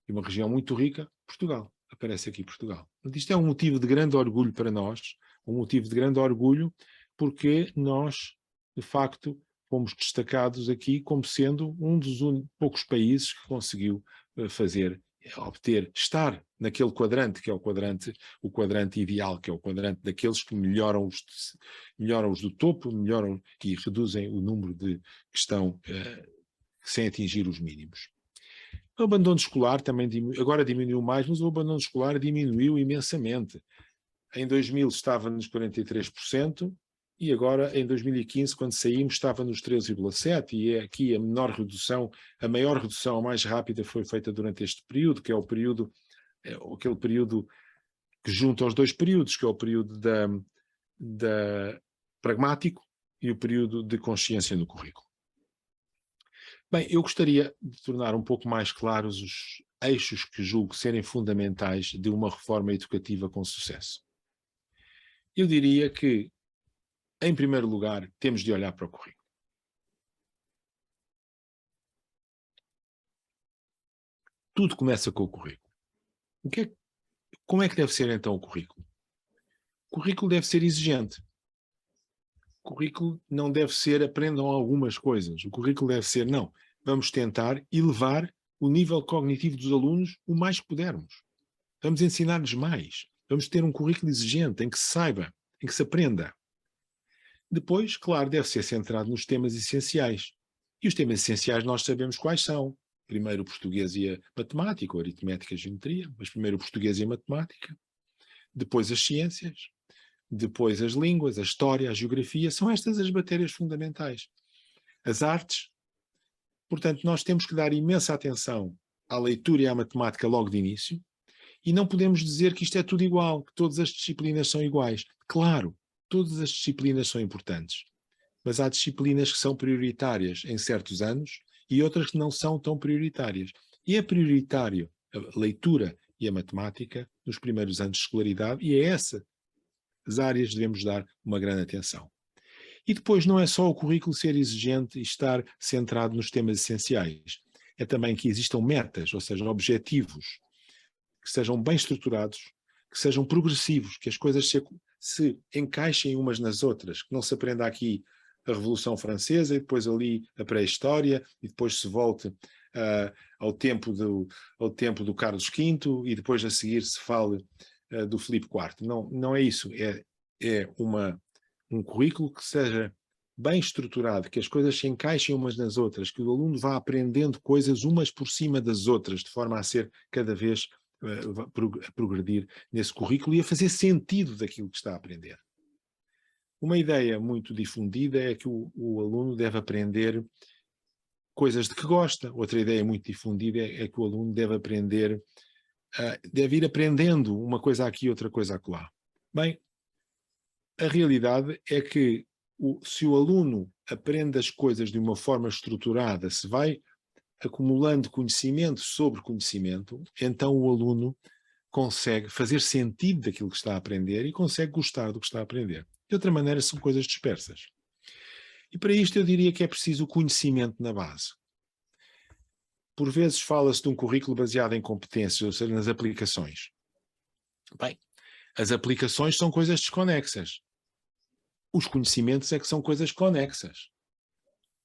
e uma região muito rica, Portugal. Aparece aqui Portugal. Isto é um motivo de grande orgulho para nós, um motivo de grande orgulho, porque nós, de facto, fomos destacados aqui como sendo um dos poucos países que conseguiu fazer estar naquele quadrante, que é o quadrante ideal, que é o quadrante daqueles que melhoram os do topo, melhoram e reduzem o número de que estão sem atingir os mínimos. O abandono escolar também agora diminuiu mais, mas o abandono escolar diminuiu imensamente. Em 2000 estava nos 43%, e agora em 2015, quando saímos, estava nos 13,7%, e é aqui a maior redução, a mais rápida foi feita durante este período, que é aquele período que junta os dois períodos, que é o período da pragmático e o período de consciência no currículo. Bem, eu gostaria de tornar um pouco mais claros os eixos que julgo serem fundamentais de uma reforma educativa com sucesso. Eu diria que, em primeiro lugar, temos de olhar para o currículo. Tudo começa com o currículo. Como é que deve ser então o currículo? O currículo deve ser exigente. O currículo não deve ser aprendam algumas coisas. O currículo deve ser, não, vamos tentar elevar o nível cognitivo dos alunos o mais que pudermos. Vamos ensinar-lhes mais. Vamos ter um currículo exigente, em que se saiba, em que se aprenda. Depois, claro, deve ser centrado nos temas essenciais. E os temas essenciais nós sabemos quais são. Primeiro o português e a matemática, a aritmética e a geometria, mas primeiro o português e a matemática, depois as ciências, depois as línguas, a história, a geografia, são estas as matérias fundamentais. As artes, portanto, nós temos que dar imensa atenção à leitura e à matemática logo de início, e não podemos dizer que isto é tudo igual, que todas as disciplinas são iguais. Claro, todas as disciplinas são importantes, mas há disciplinas que são prioritárias em certos anos e outras que não são tão prioritárias. E é prioritário a leitura e a matemática nos primeiros anos de escolaridade, e a essas áreas devemos dar uma grande atenção. E depois não é só o currículo ser exigente e estar centrado nos temas essenciais, é também que existam metas, ou seja, objetivos, que sejam bem estruturados, que sejam progressivos, que as coisas se encaixem umas nas outras, que não se aprenda aqui a Revolução Francesa e depois ali a pré-história e depois se volte ao tempo do Carlos V e depois a seguir se fale do Filipe IV. Não é isso, é um currículo que seja bem estruturado, que as coisas se encaixem umas nas outras, que o aluno vá aprendendo coisas umas por cima das outras, de forma a ser cada vez a progredir nesse currículo e a fazer sentido daquilo que está a aprender. Uma ideia muito difundida é que o aluno deve aprender coisas de que gosta. Outra ideia muito difundida é que o aluno deve aprender, deve ir aprendendo uma coisa aqui, outra coisa acolá. Bem, a realidade é que se o aluno aprende as coisas de uma forma estruturada, se vai acumulando conhecimento sobre conhecimento, então o aluno consegue fazer sentido daquilo que está a aprender e consegue gostar do que está a aprender. De outra maneira, são coisas dispersas. E para isto eu diria que é preciso o conhecimento na base. Por vezes fala-se de um currículo baseado em competências, ou seja, nas aplicações. Bem, as aplicações são coisas desconexas. Os conhecimentos é que são coisas conexas.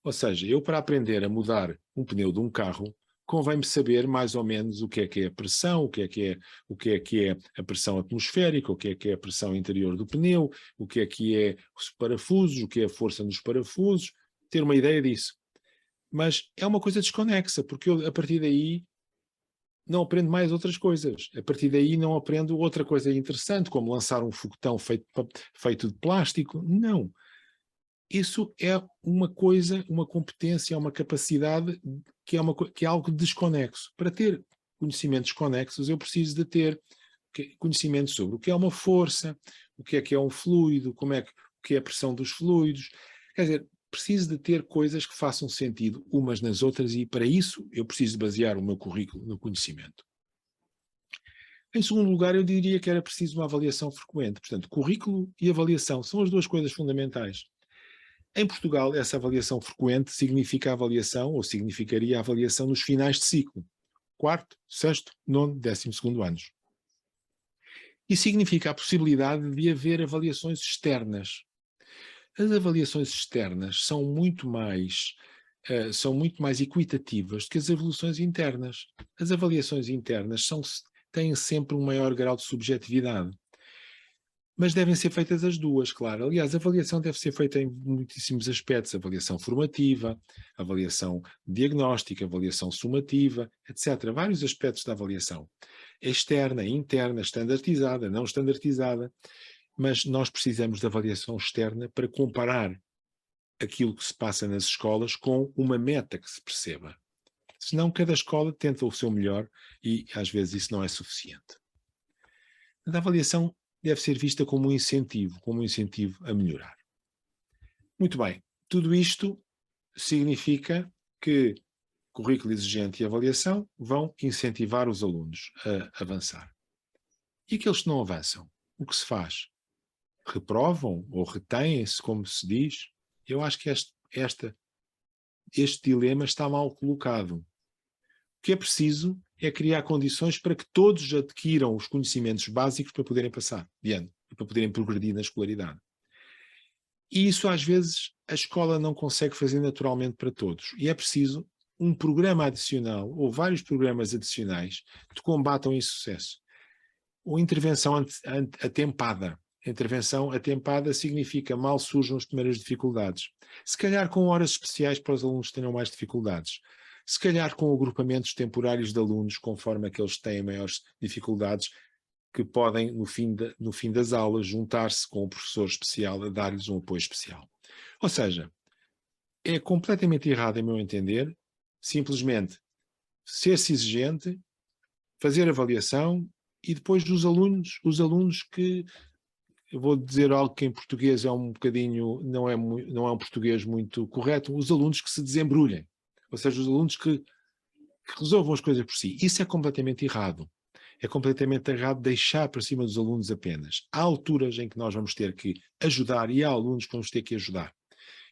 Ou seja, eu para aprender a mudar um pneu de um carro, convém-me saber mais ou menos o que é a pressão, o que é a pressão atmosférica, o que é a pressão interior do pneu, o que é os parafusos, o que é a força nos parafusos, ter uma ideia disso. Mas é uma coisa desconexa, porque eu a partir daí não aprendo mais outras coisas. A partir daí não aprendo outra coisa interessante, como lançar um foguetão feito de plástico. Não. Isso é uma coisa, uma competência, uma capacidade que é algo desconexo. Para ter conhecimentos conexos, eu preciso de ter conhecimento sobre o que é uma força, o que é um fluido, o que é a pressão dos fluidos. Quer dizer, preciso de ter coisas que façam sentido umas nas outras e, para isso, eu preciso basear o meu currículo no conhecimento. Em segundo lugar, eu diria que era preciso uma avaliação frequente. Portanto, currículo e avaliação são as duas coisas fundamentais. Em Portugal, essa avaliação frequente significa avaliação, ou significaria a avaliação nos finais de ciclo. 4º, 6º, 9º, 12º anos. E significa a possibilidade de haver avaliações externas. As avaliações externas são muito mais são muito mais equitativas do que as avaliações internas. As avaliações internas têm sempre um maior grau de subjetividade. Mas devem ser feitas as duas, claro. Aliás, a avaliação deve ser feita em muitíssimos aspectos. Avaliação formativa, avaliação diagnóstica, avaliação sumativa, etc. Vários aspectos da avaliação. Externa, interna, standardizada, não standardizada. Mas nós precisamos de avaliação externa para comparar aquilo que se passa nas escolas com uma meta que se perceba. Senão, cada escola tenta o seu melhor e, às vezes, isso não é suficiente. A avaliação deve ser vista como um incentivo a melhorar. Muito bem, tudo isto significa que currículo exigente e avaliação vão incentivar os alunos a avançar. E aqueles que não avançam, o que se faz? Reprovam ou retêm-se, como se diz? Eu acho que este dilema está mal colocado. O que é preciso é criar condições para que todos adquiram os conhecimentos básicos para poderem passar de ano, para poderem progredir na escolaridade. E isso, às vezes, a escola não consegue fazer naturalmente para todos. E é preciso um programa adicional, ou vários programas adicionais, que combatam esse sucesso. Ou intervenção atempada. Intervenção atempada significa mal surjam as primeiras dificuldades. Se calhar com horas especiais para os alunos que tenham mais dificuldades. Se calhar com agrupamentos temporários de alunos, conforme aqueles que têm maiores dificuldades, que podem, no fim das aulas, juntar-se com o professor especial a dar-lhes um apoio especial. Ou seja, é completamente errado, em meu entender, simplesmente ser-se exigente, fazer avaliação e depois os alunos que, eu vou dizer algo que em português é um bocadinho, não é um português muito correto, os alunos que se desembrulhem. Ou seja, os alunos que resolvam as coisas por si. Isso é completamente errado. É completamente errado deixar para cima dos alunos apenas. Há alturas em que nós vamos ter que ajudar e há alunos que vamos ter que ajudar.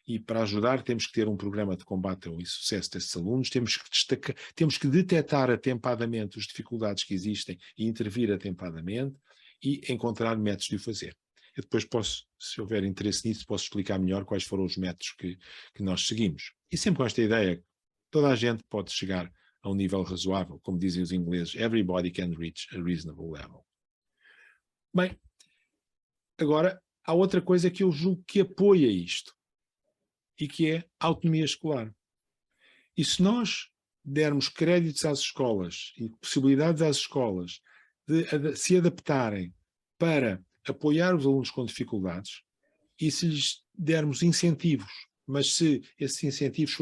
E para ajudar temos que ter um programa de combate ao insucesso desses alunos, temos que detectar atempadamente as dificuldades que existem e intervir atempadamente e encontrar métodos de o fazer. Eu depois posso, se houver interesse nisso, posso explicar melhor quais foram os métodos que nós seguimos. E sempre com esta ideia, toda a gente pode chegar a um nível razoável, como dizem os ingleses, everybody can reach a reasonable level. Bem, agora há outra coisa que eu julgo que apoia isto, e que é a autonomia escolar. E se nós dermos créditos às escolas e possibilidades às escolas de se adaptarem para apoiar os alunos com dificuldades, e se lhes dermos incentivos, mas se esses incentivos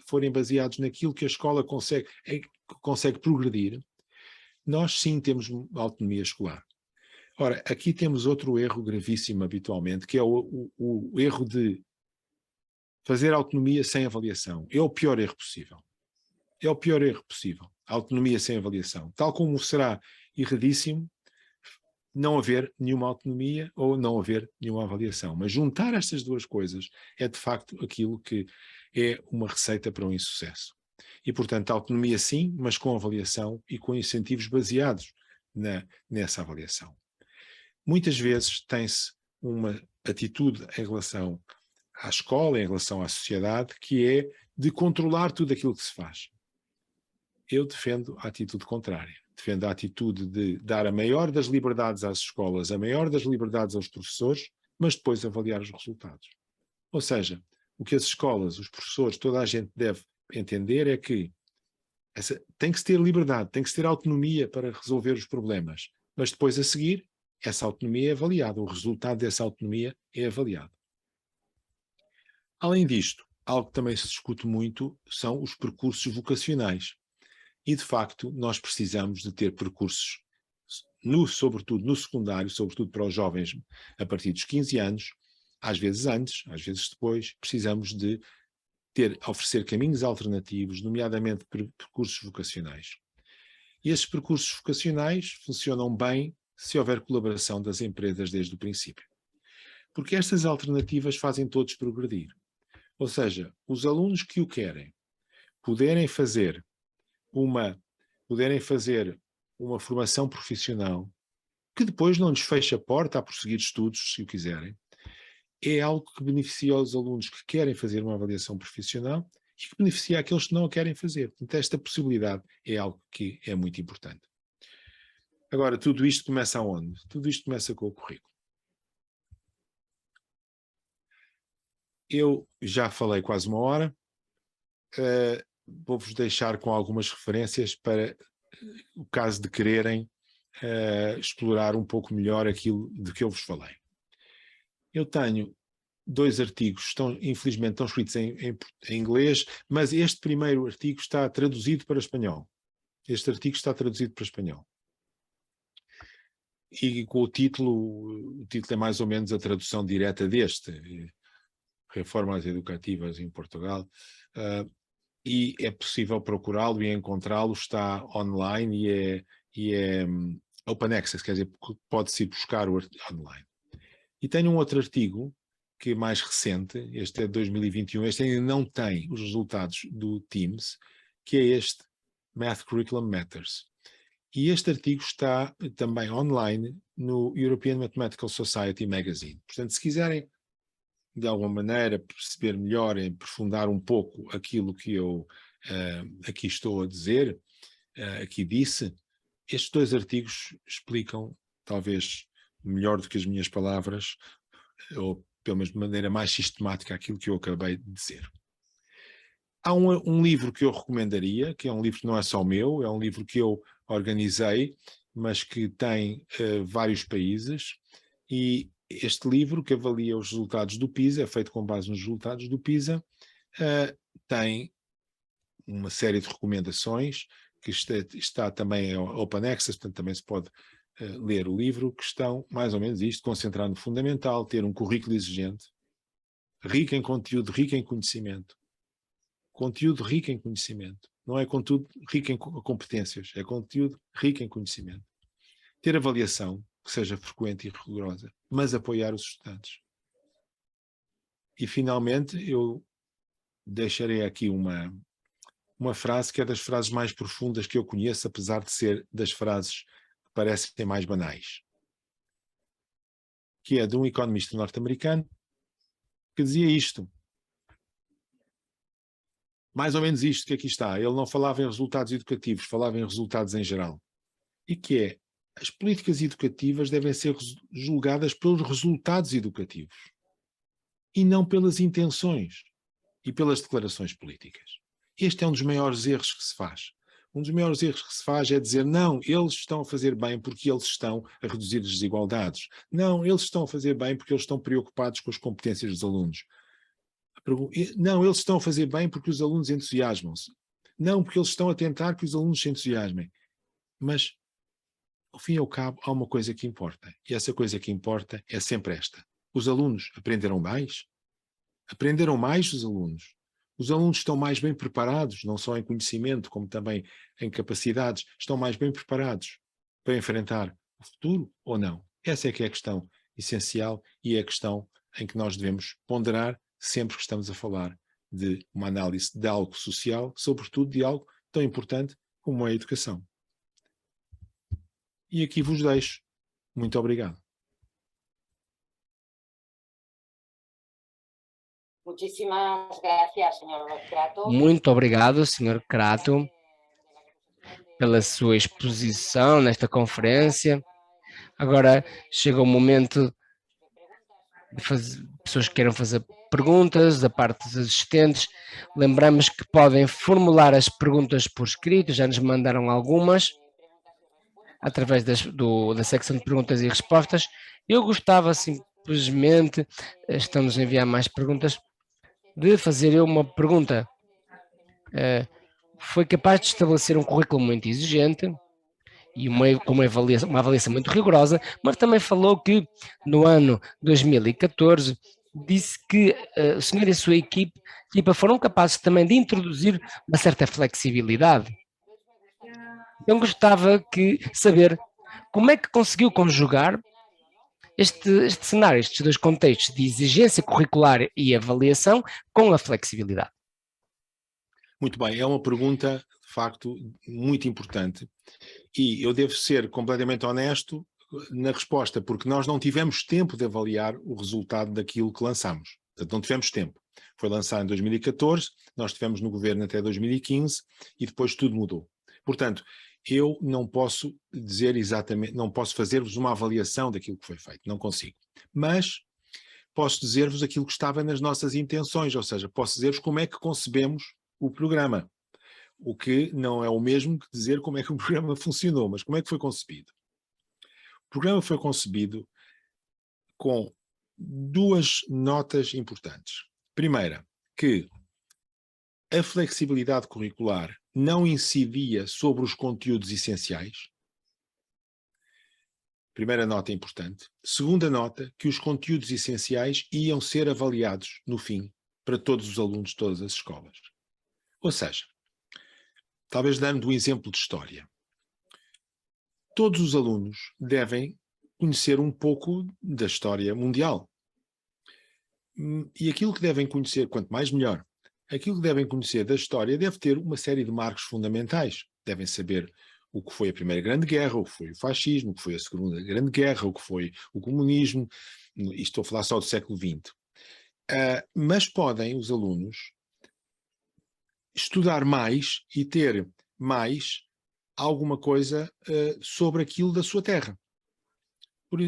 forem baseados naquilo que a escola consegue progredir, nós sim temos autonomia escolar. Ora, aqui temos outro erro gravíssimo habitualmente, que é o erro de fazer autonomia sem avaliação. É o pior erro possível. É o pior erro possível. A autonomia sem avaliação. Tal como será erradíssimo não haver nenhuma autonomia ou não haver nenhuma avaliação. Mas juntar estas duas coisas é de facto aquilo que é uma receita para um insucesso. E portanto, autonomia sim, mas com avaliação e com incentivos baseados nessa avaliação. Muitas vezes tem-se uma atitude em relação à escola, em relação à sociedade, que é de controlar tudo aquilo que se faz. Eu defendo a atitude contrária. Defendo a atitude de dar a maior das liberdades às escolas, a maior das liberdades aos professores, mas depois avaliar os resultados. Ou seja, o que as escolas, os professores, toda a gente deve entender é que tem que se ter liberdade, tem que se ter autonomia para resolver os problemas, mas depois a seguir, essa autonomia é avaliada, o resultado dessa autonomia é avaliado. Além disto, algo que também se discute muito são os percursos vocacionais. E, de facto, nós precisamos de ter percursos, sobretudo no secundário, sobretudo para os jovens a partir dos 15 anos, às vezes antes, às vezes depois, precisamos de oferecer caminhos alternativos, nomeadamente percursos vocacionais. E esses percursos vocacionais funcionam bem se houver colaboração das empresas desde o princípio. Porque estas alternativas fazem todos progredir. Ou seja, os alunos que o querem poderem fazer uma formação profissional que depois não lhes fecha a porta a prosseguir estudos, se o quiserem, é algo que beneficia os alunos que querem fazer uma avaliação profissional e que beneficia aqueles que não o querem fazer. Portanto, esta possibilidade é algo que é muito importante. Agora, tudo isto começa aonde? Tudo isto começa com o currículo. Eu já falei quase uma hora, vou-vos deixar com algumas referências para o caso de quererem explorar um pouco melhor aquilo de que eu vos falei. Eu tenho 2 artigos, infelizmente estão escritos em inglês, mas este primeiro artigo está traduzido para espanhol. Este artigo está traduzido para espanhol. E com o título é mais ou menos a tradução direta deste, Reformas Educativas em Portugal, e é possível procurá-lo e encontrá-lo, está online e é open access, quer dizer, pode-se ir buscar o online. E tenho um outro artigo, que é mais recente, este é de 2021, este ainda não tem os resultados do Teams, que é este, Math Curriculum Matters. E este artigo está também online no European Mathematical Society Magazine. Portanto, se quiserem, de alguma maneira, perceber melhor, aprofundar um pouco aquilo que eu aqui estou a dizer, aqui disse, estes 2 artigos explicam, talvez melhor do que as minhas palavras, ou pelo menos de maneira mais sistemática, aquilo que eu acabei de dizer. Há um livro que eu recomendaria, que é um livro que não é só meu, é um livro que eu organizei, mas que tem vários países, e este livro, que avalia os resultados do PISA, é feito com base nos resultados do PISA, tem uma série de recomendações, que está também open access, portanto também se pode ler o livro, que estão mais ou menos isto, concentrar no fundamental, ter um currículo exigente, rico em conteúdo, rico em conhecimento. Conteúdo rico em conhecimento. Não é conteúdo rico em competências, é conteúdo rico em conhecimento. Ter avaliação, que seja frequente e rigorosa, mas apoiar os estudantes. E finalmente eu deixarei aqui uma frase que é das frases mais profundas que eu conheço, apesar de ser das frases que parecem mais banais. Que é de um economista norte-americano que dizia isto. Mais ou menos isto que aqui está. Ele não falava em resultados educativos, falava em resultados em geral. E que é, as políticas educativas devem ser julgadas pelos resultados educativos e não pelas intenções e pelas declarações políticas. Este é um dos maiores erros que se faz. Um dos maiores erros que se faz é dizer, não, eles estão a fazer bem porque eles estão a reduzir as desigualdades. Não, eles estão a fazer bem porque eles estão preocupados com as competências dos alunos. Não, eles estão a fazer bem porque os alunos entusiasmam-se. Não, porque eles estão a tentar que os alunos se entusiasmem. Mas, ao fim e ao cabo, há uma coisa que importa. E essa coisa que importa é sempre esta. Os alunos aprenderam mais? Aprenderam mais os alunos? Os alunos estão mais bem preparados, não só em conhecimento, como também em capacidades, estão mais bem preparados para enfrentar o futuro ou não? Essa é que é a questão essencial e é a questão em que nós devemos ponderar sempre que estamos a falar de uma análise de algo social, sobretudo de algo tão importante como a educação. E aqui vos deixo. Muito obrigado. Muchísimas gracias, señor Crato. Muito obrigado, Sr. Crato, pela sua exposição nesta conferência. Agora chega o momento de pessoas que queiram fazer perguntas da parte dos assistentes. Lembramos que podem formular as perguntas por escrito, já nos mandaram algumas, através da secção de perguntas e respostas. Eu gostava simplesmente, estamos a enviar mais perguntas, de fazer eu uma pergunta. Foi capaz de estabelecer um currículo muito exigente e com uma avaliação muito rigorosa, mas também falou que no ano 2014 disse que o senhor e a sua equipa foram capazes também de introduzir uma certa flexibilidade. Eu gostava de saber como é que conseguiu conjugar este cenário, estes 2 contextos de exigência curricular e avaliação com a flexibilidade. Muito bem, é uma pergunta, de facto, muito importante. E eu devo ser completamente honesto na resposta, porque nós não tivemos tempo de avaliar o resultado daquilo que lançamos. Portanto, não tivemos tempo. Foi lançado em 2014, nós estivemos no governo até 2015 e depois tudo mudou. Portanto, eu não posso dizer exatamente, não posso fazer-vos uma avaliação daquilo que foi feito, não consigo. Mas posso dizer-vos aquilo que estava nas nossas intenções, ou seja, posso dizer-vos como é que concebemos o programa. O que não é o mesmo que dizer como é que o programa funcionou, mas como é que foi concebido. O programa foi concebido com duas notas importantes. Primeira, que a flexibilidade curricular não incidia sobre os conteúdos essenciais. Primeira nota importante. Segunda nota, que os conteúdos essenciais iam ser avaliados no fim para todos os alunos de todas as escolas. Ou seja, talvez dando um exemplo de história. Todos os alunos devem conhecer um pouco da história mundial. E aquilo que devem conhecer, quanto mais melhor, aquilo que devem conhecer da história deve ter uma série de marcos fundamentais. Devem saber o que foi a Primeira Grande Guerra, o que foi o fascismo, o que foi a Segunda Grande Guerra, o que foi o comunismo. Isto estou a falar só do século XX. Mas podem os alunos estudar mais e ter mais alguma coisa sobre aquilo da sua terra.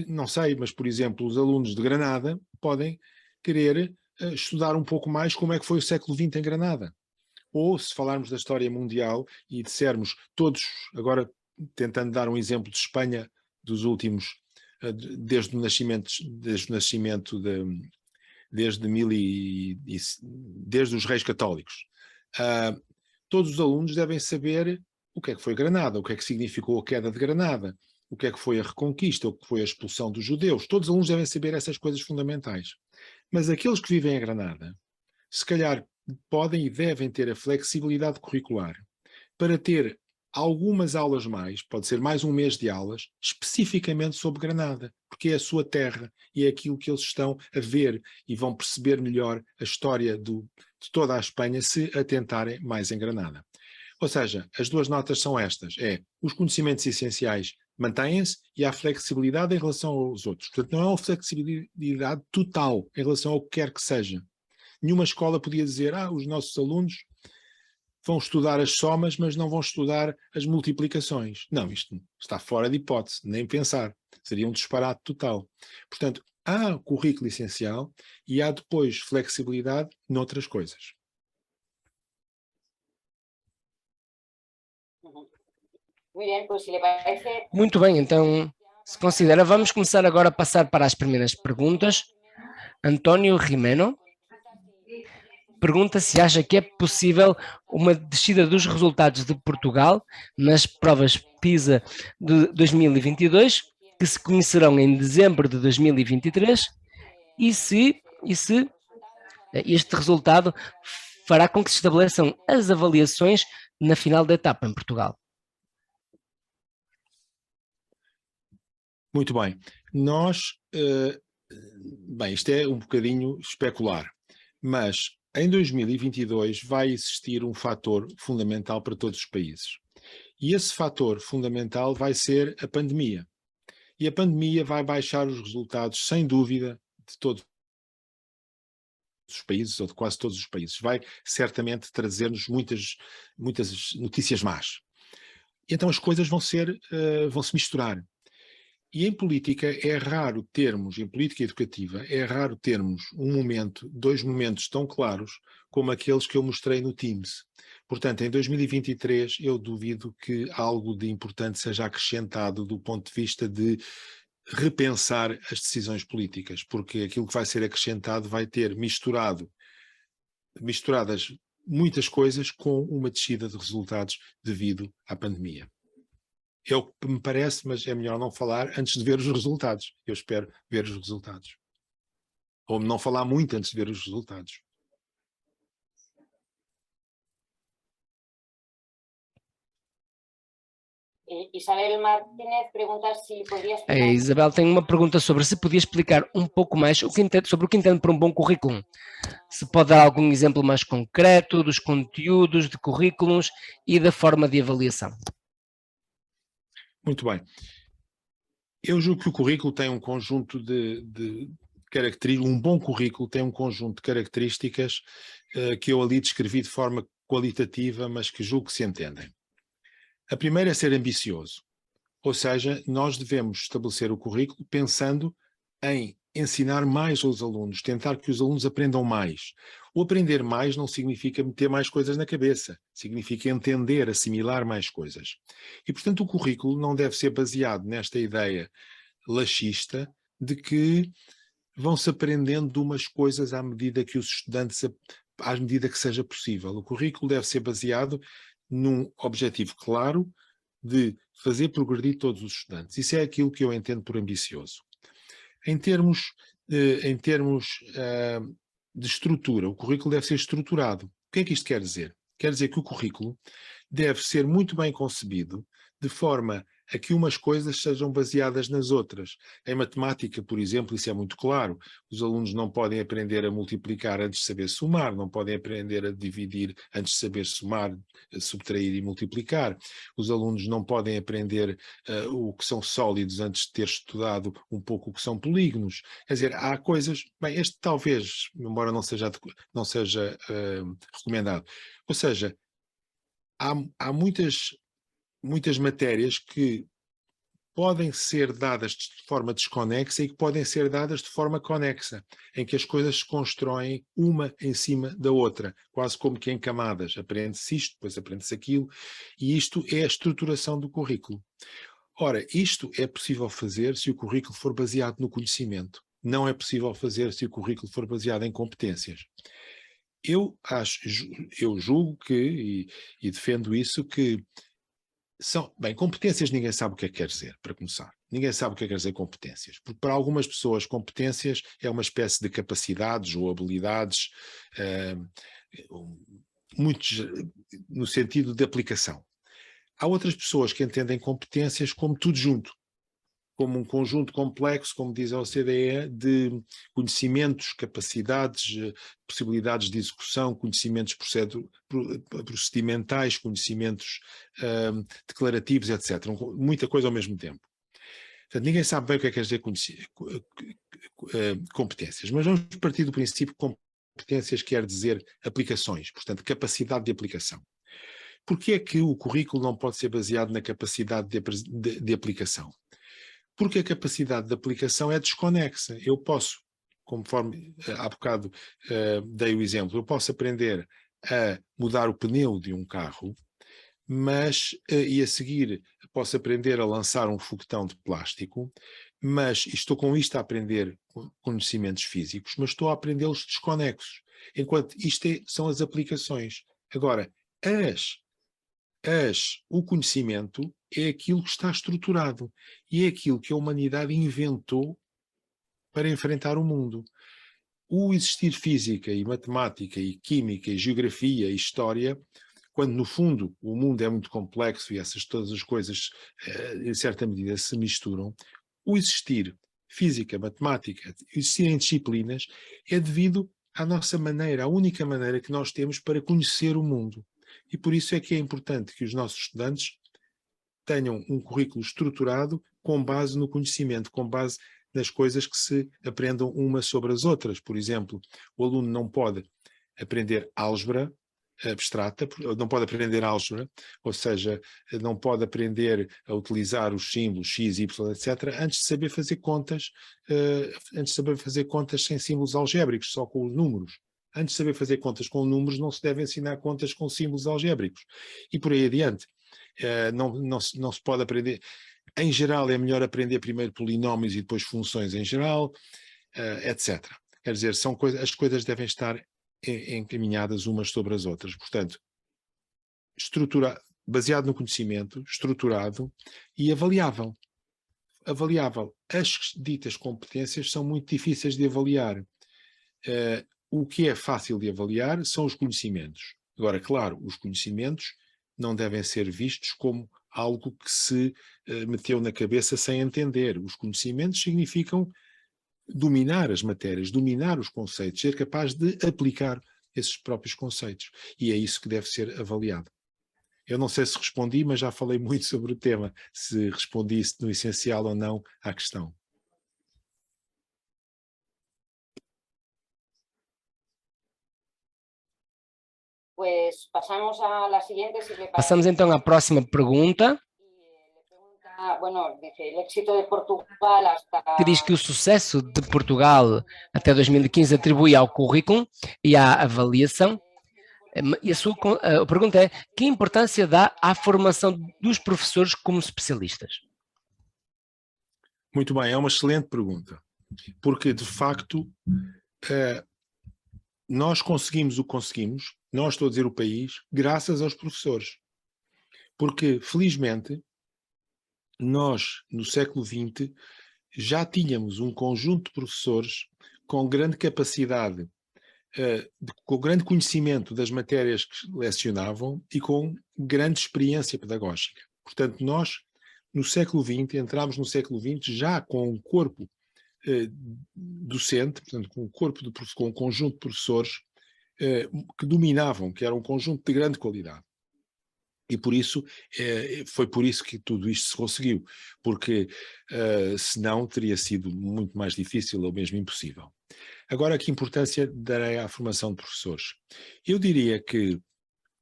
Não sei, mas, por exemplo, os alunos de Granada podem querer estudar um pouco mais como é que foi o século XX em Granada. Ou, se falarmos da história mundial e dissermos todos, agora tentando dar um exemplo de Espanha dos últimos, desde o nascimento desde os reis católicos. Todos os alunos devem saber o que é que foi Granada, o que é que significou a queda de Granada, o que é que foi a Reconquista, o que foi a expulsão dos judeus. Todos os alunos devem saber essas coisas fundamentais. Mas aqueles que vivem em Granada, se calhar podem e devem ter a flexibilidade curricular para ter algumas aulas mais, pode ser mais um mês de aulas, especificamente sobre Granada, porque é a sua terra e é aquilo que eles estão a ver e vão perceber melhor a história de toda a Espanha se atentarem mais em Granada. Ou seja, as duas notas são estas, os conhecimentos essenciais mantêm-se e há flexibilidade em relação aos outros. Portanto, não é uma flexibilidade total em relação ao que quer que seja. Nenhuma escola podia dizer, os nossos alunos vão estudar as somas, mas não vão estudar as multiplicações. Não, isto está fora de hipótese, nem pensar. Seria um disparate total. Portanto, há currículo essencial e há depois flexibilidade noutras coisas. Muito bem, então, se considera, vamos começar agora a passar para as primeiras perguntas. António Rimeno pergunta se acha que é possível uma descida dos resultados de Portugal nas provas PISA de 2022, que se conhecerão em dezembro de 2023, e se este resultado fará com que se estabeleçam as avaliações na final da etapa em Portugal. Muito bem. Isto é um bocadinho especular, mas em 2022 vai existir um fator fundamental para todos os países. E esse fator fundamental vai ser a pandemia. E a pandemia vai baixar os resultados, sem dúvida, de todos os países, ou de quase todos os países. Vai certamente trazer-nos muitas notícias más. E então as coisas vão se misturar. E em política em política educativa, é raro termos dois momentos tão claros como aqueles que eu mostrei no Teams. Portanto, em 2023, eu duvido que algo de importante seja acrescentado do ponto de vista de repensar as decisões políticas, porque aquilo que vai ser acrescentado vai ter misturadas muitas coisas com uma descida de resultados devido à pandemia. É o que me parece, mas é melhor não falar antes de ver os resultados. Eu espero ver os resultados. Ou não falar muito antes de ver os resultados. Isabel Martínez pergunta se poderia explicar... A Isabel tem uma pergunta sobre se podia explicar um pouco mais sobre o que entende por um bom currículo. Se pode dar algum exemplo mais concreto dos conteúdos de currículos e da forma de avaliação. Muito bem. Eu julgo que o currículo tem um conjunto de um bom currículo tem um conjunto de características que eu ali descrevi de forma qualitativa, mas que julgo que se entendem. A primeira é ser ambicioso, ou seja, nós devemos estabelecer o currículo pensando em ensinar mais aos alunos, tentar que os alunos aprendam mais. O aprender mais não significa meter mais coisas na cabeça, significa entender, assimilar mais coisas. E, portanto, o currículo não deve ser baseado nesta ideia laxista de que vão-se aprendendo umas coisas à medida que os estudantes, à medida que seja possível. O currículo deve ser baseado num objetivo claro de fazer progredir todos os estudantes. Isso é aquilo que eu entendo por ambicioso. Em termos de estrutura, o currículo deve ser estruturado. O que é que isto quer dizer? Quer dizer que o currículo deve ser muito bem concebido, de forma a que umas coisas sejam baseadas nas outras. Em matemática, por exemplo, isso é muito claro. Os alunos não podem aprender a multiplicar antes de saber somar, não podem aprender a dividir antes de saber somar, subtrair e multiplicar. Os alunos não podem aprender o que são sólidos antes de ter estudado um pouco o que são polígonos. Quer dizer, há coisas... Bem, este talvez, embora não seja recomendado. Ou seja, há muitas matérias que podem ser dadas de forma desconexa e que podem ser dadas de forma conexa, em que as coisas se constroem uma em cima da outra, quase como que em camadas. Aprende-se isto, depois aprende-se aquilo, e isto é a estruturação do currículo. Ora, isto é possível fazer se o currículo for baseado no conhecimento. Não é possível fazer se o currículo for baseado em competências. Eu julgo que, e defendo isso, que competências ninguém sabe o que é que quer dizer, para começar. Ninguém sabe o que é que quer dizer competências. Porque para algumas pessoas competências é uma espécie de capacidades ou habilidades, muitos no sentido de aplicação. Há outras pessoas que entendem competências como tudo junto, como um conjunto complexo, como diz a OCDE, de conhecimentos, capacidades, possibilidades de execução, conhecimentos procedimentais, conhecimentos declarativos, etc. Muita coisa ao mesmo tempo. Portanto, ninguém sabe bem o que é que quer dizer competências, mas vamos partir do princípio que competências quer dizer aplicações, portanto, capacidade de aplicação. Porquê é que o currículo não pode ser baseado na capacidade de aplicação? Porque a capacidade de aplicação é desconexa. Eu posso, conforme há bocado dei o exemplo, eu posso aprender a mudar o pneu de um carro, mas, e a seguir posso aprender a lançar um foguetão de plástico, mas estou com isto a aprender conhecimentos físicos, mas estou a aprendê-los desconexos. Enquanto isto são as aplicações. Agora, o conhecimento é aquilo que está estruturado e é aquilo que a humanidade inventou para enfrentar o mundo. O existir física e matemática e química e geografia e história, quando no fundo o mundo é muito complexo e todas as coisas em certa medida se misturam, o existir física, matemática, existirem disciplinas é devido à nossa maneira, à única maneira que nós temos para conhecer o mundo. E por isso é que é importante que os nossos estudantes tenham um currículo estruturado com base no conhecimento, com base nas coisas que se aprendam umas sobre as outras. Por exemplo, o aluno não pode aprender álgebra abstrata, não pode aprender álgebra, ou seja, não pode aprender a utilizar os símbolos x, y, etc., antes de saber fazer contas, sem símbolos algébricos, só com os números. Antes de saber fazer contas com números, não se deve ensinar contas com símbolos algébricos. E por aí adiante. Não se pode aprender. Em geral, é melhor aprender primeiro polinómios e depois funções em geral, etc. Quer dizer, as coisas devem estar encaminhadas umas sobre as outras. Portanto, baseado no conhecimento, estruturado e avaliável. As ditas competências são muito difíceis de avaliar. O que é fácil de avaliar são os conhecimentos. Agora, claro, os conhecimentos não devem ser vistos como algo que se meteu na cabeça sem entender. Os conhecimentos significam dominar as matérias, dominar os conceitos, ser capaz de aplicar esses próprios conceitos. E é isso que deve ser avaliado. Eu não sei se respondi, mas já falei muito sobre o tema, se respondi no essencial ou não à questão. Pues pasamos a la siguiente, si le parece. Passamos então à próxima pergunta, Bueno, dice, el éxito de Portugal hasta... que diz que o sucesso de Portugal até 2015 atribui ao currículo e à avaliação. E a pergunta é: que importância dá à formação dos professores como especialistas? Muito bem, é uma excelente pergunta, porque de facto nós conseguimos o que conseguimos, nós estou a dizer o país, graças aos professores. Porque, felizmente, nós, no século XX, já tínhamos um conjunto de professores com grande capacidade, com grande conhecimento das matérias que lecionavam e com grande experiência pedagógica. Portanto, nós, no século XX, entramos no século XX já com um corpo docente, portanto, com um conjunto de professores que dominavam, que era um conjunto de grande qualidade. E por isso, foi por isso que tudo isto se conseguiu, porque senão teria sido muito mais difícil ou mesmo impossível. Agora, que importância darei à formação de professores? Eu diria que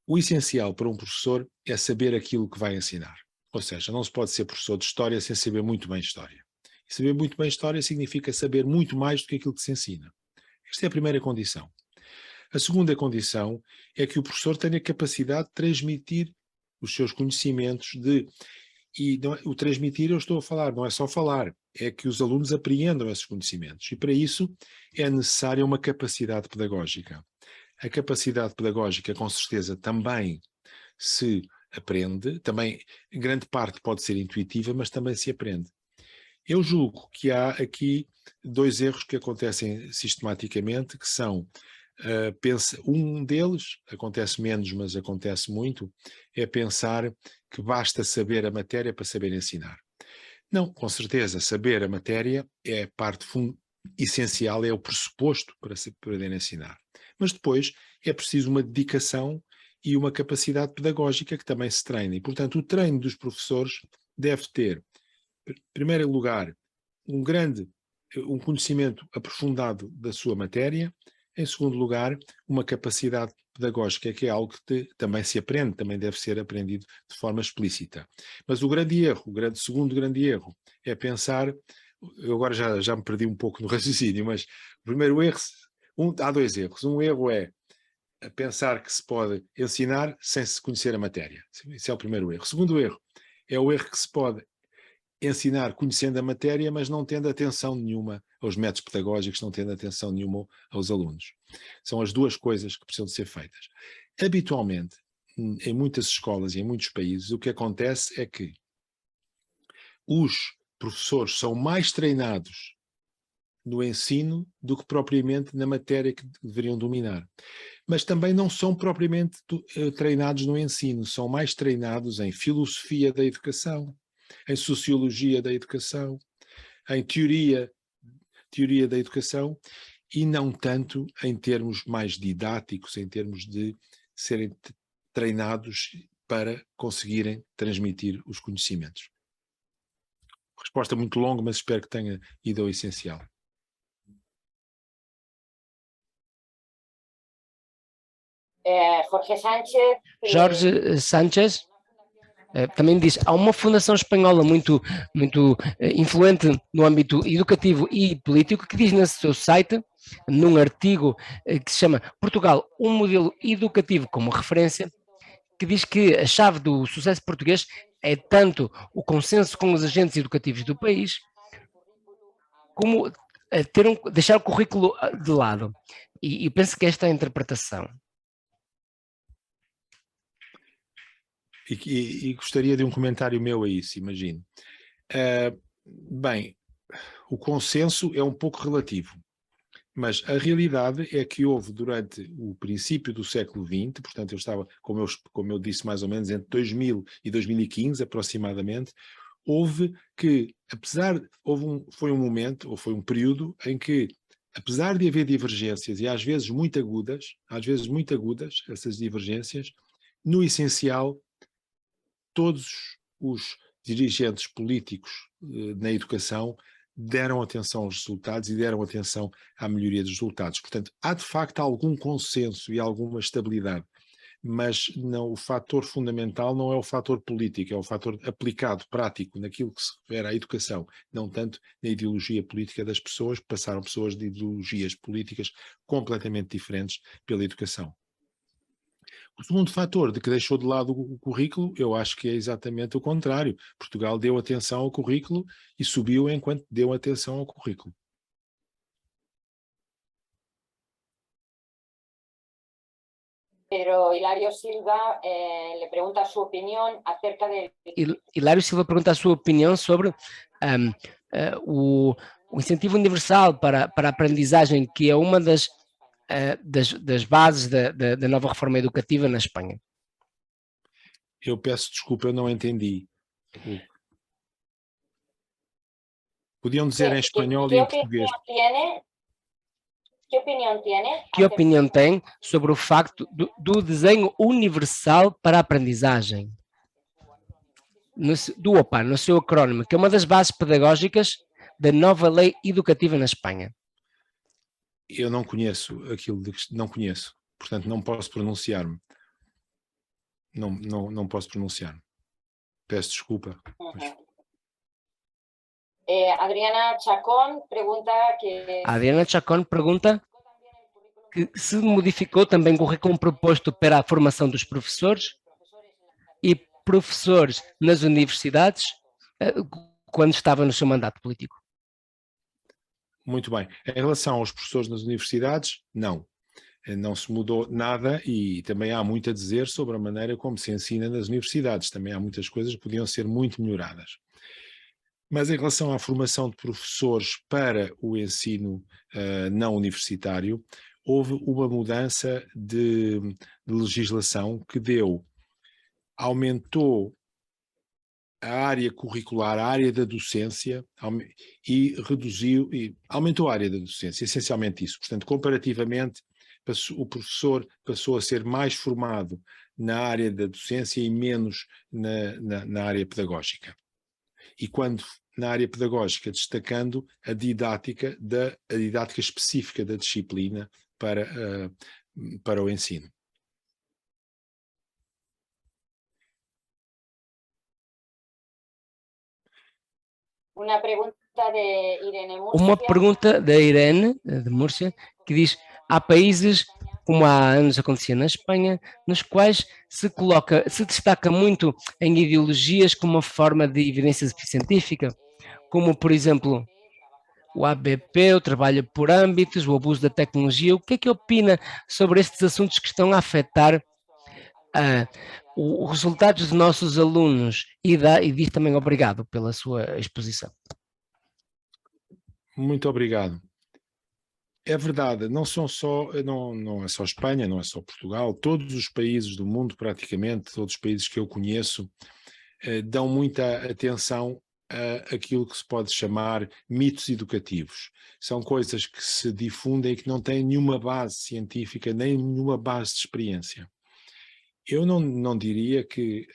o essencial para um professor é saber aquilo que vai ensinar. Ou seja, não se pode ser professor de História sem saber muito bem História. E saber muito bem História significa saber muito mais do que aquilo que se ensina. Esta é a primeira condição. A segunda condição é que o professor tenha capacidade de transmitir os seus conhecimentos e o transmitir, eu estou a falar, não é só falar, é que os alunos apreendam esses conhecimentos. E para isso é necessária uma capacidade pedagógica. A capacidade pedagógica, com certeza, também se aprende, também em grande parte pode ser intuitiva, mas também se aprende. Eu julgo que há aqui dois erros que acontecem sistematicamente, que são um deles, acontece menos, mas acontece muito, é pensar que basta saber a matéria para saber ensinar. Não, com certeza, saber a matéria é a parte essencial, é o pressuposto para se poder ensinar. Mas depois é preciso uma dedicação e uma capacidade pedagógica que também se treina. E, portanto, o treino dos professores deve ter, em primeiro lugar, um conhecimento aprofundado da sua matéria. Em segundo lugar, uma capacidade pedagógica, que é algo que também se aprende, também deve ser aprendido de forma explícita. Mas o grande erro, segundo grande erro, é pensar, eu agora já me perdi um pouco no raciocínio, mas o primeiro erro, há dois erros. Um erro é pensar que se pode ensinar sem se conhecer a matéria. Esse é o primeiro erro. O segundo erro é o erro que se pode ensinar conhecendo a matéria, mas não tendo atenção nenhuma aos métodos pedagógicos, não tendo atenção nenhuma aos alunos. São as duas coisas que precisam de ser feitas. Habitualmente, em muitas escolas e em muitos países, o que acontece é que os professores são mais treinados no ensino do que propriamente na matéria que deveriam dominar. Mas também não são propriamente treinados no ensino, são mais treinados em filosofia da educação, em sociologia da educação, em teoria da educação, e não tanto em termos mais didáticos, em termos de serem treinados para conseguirem transmitir os conhecimentos. Resposta muito longa, mas espero que tenha ido ao essencial. Jorge Sánchez também diz: há uma fundação espanhola muito influente no âmbito educativo e político que diz no seu site, num artigo que se chama Portugal, um modelo educativo como referência, que diz que a chave do sucesso português é tanto o consenso com os agentes educativos do país, como deixar o currículo de lado. E penso que esta é a interpretação. E gostaria de um comentário meu a isso, imagino. Bem, o consenso é um pouco relativo, mas a realidade é que houve durante o princípio do século XX, portanto eu estava, como eu disse, mais ou menos entre 2000 e 2015 aproximadamente, foi um momento, ou foi um período em que, apesar de haver divergências, e às vezes muito agudas, essas divergências, no essencial, todos os dirigentes políticos na educação deram atenção aos resultados e deram atenção à melhoria dos resultados. Portanto, há de facto algum consenso e alguma estabilidade mas não, o fator fundamental não é o fator político, é o fator aplicado, prático, naquilo que se refere à educação, não tanto na ideologia política das pessoas, que passaram pessoas de ideologias políticas completamente diferentes pela educação. O segundo fator de que deixou de lado o currículo, eu acho que é exatamente o contrário. Portugal deu atenção ao currículo e subiu enquanto deu atenção ao currículo. Pero Hilario Silva le pregunta su opinión acerca del... Hilário Silva pergunta a sua opinião sobre o incentivo universal para a aprendizagem, que é uma das bases da nova reforma educativa na Espanha. Eu peço desculpa, eu não entendi. Podiam dizer em espanhol e em português. Que opinião tem sobre o facto do desenho universal para a aprendizagem? Do OPA, no seu acrónimo, que é uma das bases pedagógicas da nova lei educativa na Espanha. Eu não conheço aquilo, não conheço, portanto não posso pronunciar-me. Não posso pronunciar-me. Peço desculpa. Adriana Chacón pergunta que se modificou também o currículo proposto para a formação dos professores e professores nas universidades quando estava no seu mandato político. Muito bem. Em relação aos professores nas universidades, não se mudou nada e também há muito a dizer sobre a maneira como se ensina nas universidades. Também há muitas coisas que podiam ser muito melhoradas. Mas em relação à formação de professores para o ensino não universitário, houve uma mudança de legislação que aumentou a área curricular, a área da docência, e aumentou a área da docência, essencialmente isso. Portanto, comparativamente, o professor passou a ser mais formado na área da docência e menos na área pedagógica. E quando na área pedagógica, destacando a didática específica da disciplina para o ensino. Uma pergunta da Irene, de Múrcia, que diz: há países, como há anos acontecia na Espanha, nos quais se destaca muito em ideologias como uma forma de evidência científica, como, por exemplo, o ABP, o trabalho por âmbitos, o abuso da tecnologia. O que é que opina sobre estes assuntos que estão a afetar os resultados dos nossos alunos? E diz também obrigado pela sua exposição. Muito obrigado. É verdade, não é só Espanha, não é só Portugal, todos os países do mundo, praticamente, todos os países que eu conheço, dão muita atenção àquilo que se pode chamar mitos educativos. São coisas que se difundem e que não têm nenhuma base científica, nem nenhuma base de experiência. Eu não diria que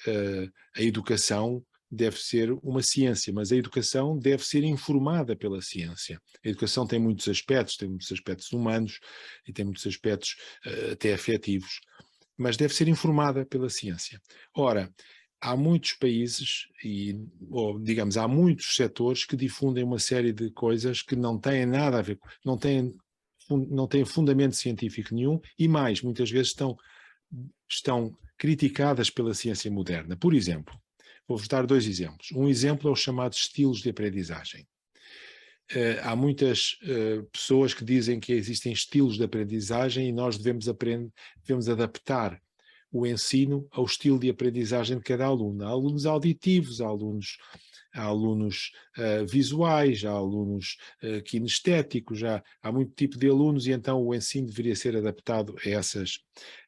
a educação deve ser uma ciência, mas a educação deve ser informada pela ciência. A educação tem muitos aspectos humanos e tem muitos aspectos até afetivos, mas deve ser informada pela ciência. Ora, há muitos países digamos, há muitos setores que difundem uma série de coisas que não têm nada a ver, não têm fundamento científico nenhum e mais, muitas vezes estão criticadas pela ciência moderna. Por exemplo, vou-vos dar 2 exemplos. Um exemplo é os chamados estilos de aprendizagem. Há muitas pessoas que dizem que existem estilos de aprendizagem e nós devemos adaptar o ensino ao estilo de aprendizagem de cada aluno. Há alunos auditivos, há alunos visuais, há alunos kinestéticos, há muito tipo de alunos e então o ensino deveria ser adaptado a esses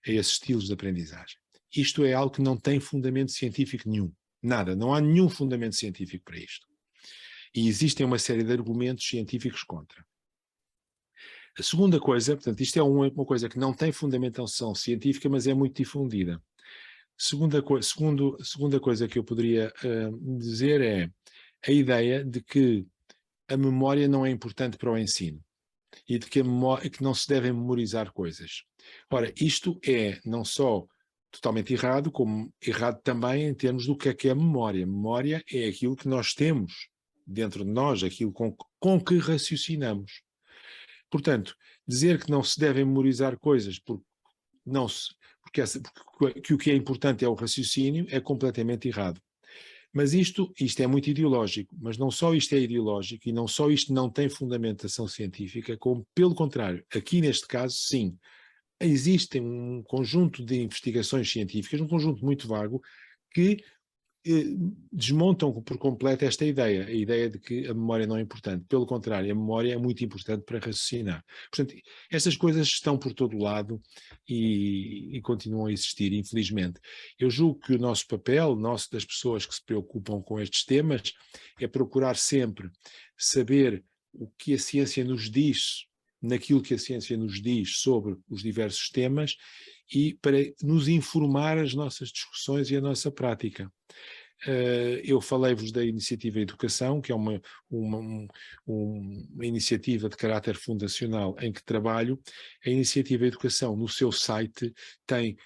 estilos de aprendizagem. Isto é algo que não tem fundamento científico nenhum. Nada, não há nenhum fundamento científico para isto. E existem uma série de argumentos científicos contra. A segunda coisa, portanto, isto é uma coisa que não tem fundamentação científica, mas é muito difundida. Segunda coisa que eu poderia dizer é a ideia de que a memória não é importante para o ensino e de que não se devem memorizar coisas. Ora, isto é não só totalmente errado, como errado também em termos do que é memória. Memória é aquilo que nós temos dentro de nós, aquilo com que raciocinamos. Portanto, dizer que não se devem memorizar coisas porque o que é importante é o raciocínio é completamente errado. Mas isto é muito ideológico, mas não só isto é ideológico e não só isto não tem fundamentação científica, como pelo contrário, aqui neste caso sim, existem um conjunto de investigações científicas, um conjunto muito vago, que desmontam por completo esta ideia, a ideia de que a memória não é importante. Pelo contrário, a memória é muito importante para raciocinar. Portanto, estas coisas estão por todo lado e continuam a existir, infelizmente. Eu julgo que o nosso papel, das pessoas que se preocupam com estes temas, é procurar sempre saber o que a ciência nos diz, naquilo que a ciência nos diz sobre os diversos temas e para nos informar as nossas discussões e a nossa prática. Eu falei-vos da Iniciativa Educação, que é uma iniciativa de caráter fundacional em que trabalho. A Iniciativa Educação, no seu site, tem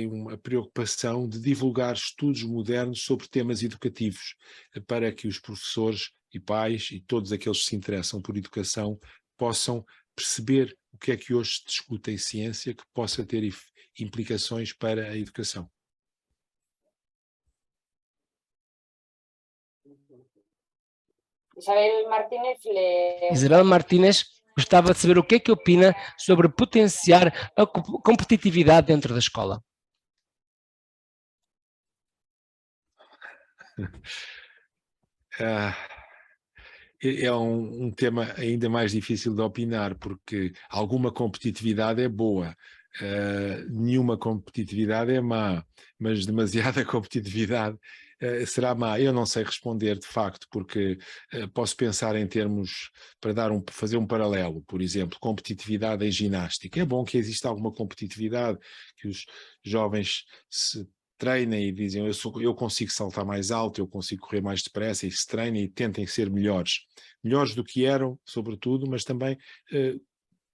uma preocupação de divulgar estudos modernos sobre temas educativos, para que os professores e pais e todos aqueles que se interessam por educação possam perceber o que é que hoje se discute em ciência que possa ter implicações para a educação. Isabel Martínez gostava de saber o que é que opina sobre potenciar a competitividade dentro da escola. É um tema ainda mais difícil de opinar, porque alguma competitividade é boa, nenhuma competitividade é má, mas demasiada competitividade será má. Eu não sei responder de facto, porque posso pensar em termos, fazer um paralelo, por exemplo, competitividade em ginástica. É bom que exista alguma competitividade, que os jovens se treinem e dizem eu consigo saltar mais alto, eu consigo correr mais depressa, e se treinem e tentem ser melhores do que eram, sobretudo, mas também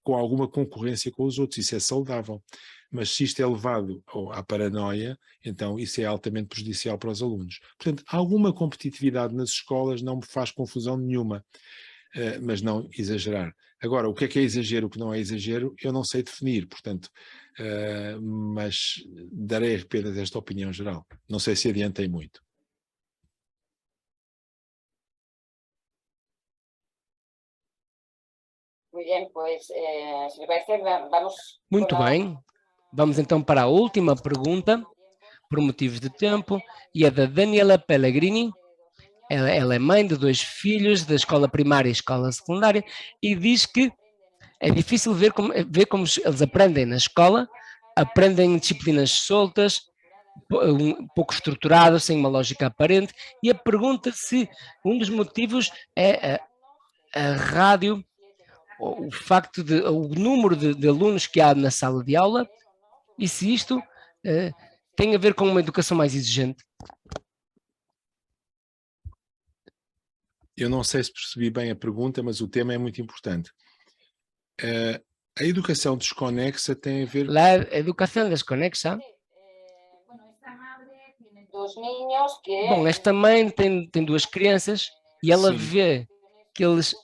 com alguma concorrência com os outros. Isso é saudável. Mas se isto é levado à paranoia, então isso é altamente prejudicial para os alunos. Portanto, alguma competitividade nas escolas não me faz confusão nenhuma, mas não exagerar. Agora, o que é exagero, o que não é exagero, eu não sei definir, portanto, mas darei apenas esta opinião geral. Não sei se adiantei muito. Muito bem. Vamos então para a última pergunta, por motivos de tempo, e é da Daniela Pellegrini. Ela é mãe de 2 filhos da escola primária e escola secundária e diz que é difícil ver como eles aprendem na escola, aprendem disciplinas soltas, pouco estruturadas, sem uma lógica aparente, e a pergunta se um dos motivos é a rádio, o facto de o número de alunos que há na sala de aula e se isto tem a ver com uma educação mais exigente. Eu não sei se percebi bem a pergunta, mas o tema é muito importante. A educação desconexa tem a ver... A educação desconexa... Bom, esta mãe tem 2 crianças e ela Sim. vê que eles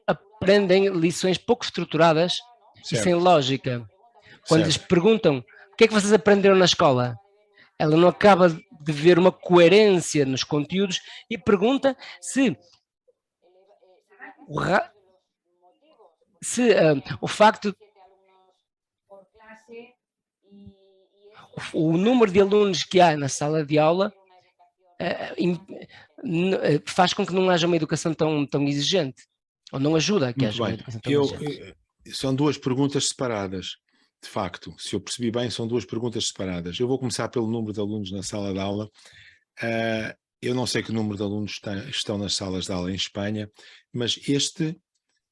aprendem lições pouco estruturadas e sem lógica. Quando lhes perguntam o que é que vocês aprenderam na escola, ela não acaba de ver uma coerência nos conteúdos e pergunta se o facto, o número de alunos que há na sala de aula faz com que não haja uma educação tão exigente, ou não ajuda a que haja uma educação tão exigente. São 2 perguntas separadas, de facto. Se eu percebi bem, são 2 perguntas separadas. Eu vou começar pelo número de alunos na sala de aula. Eu não sei que número de alunos estão nas salas de aula em Espanha, mas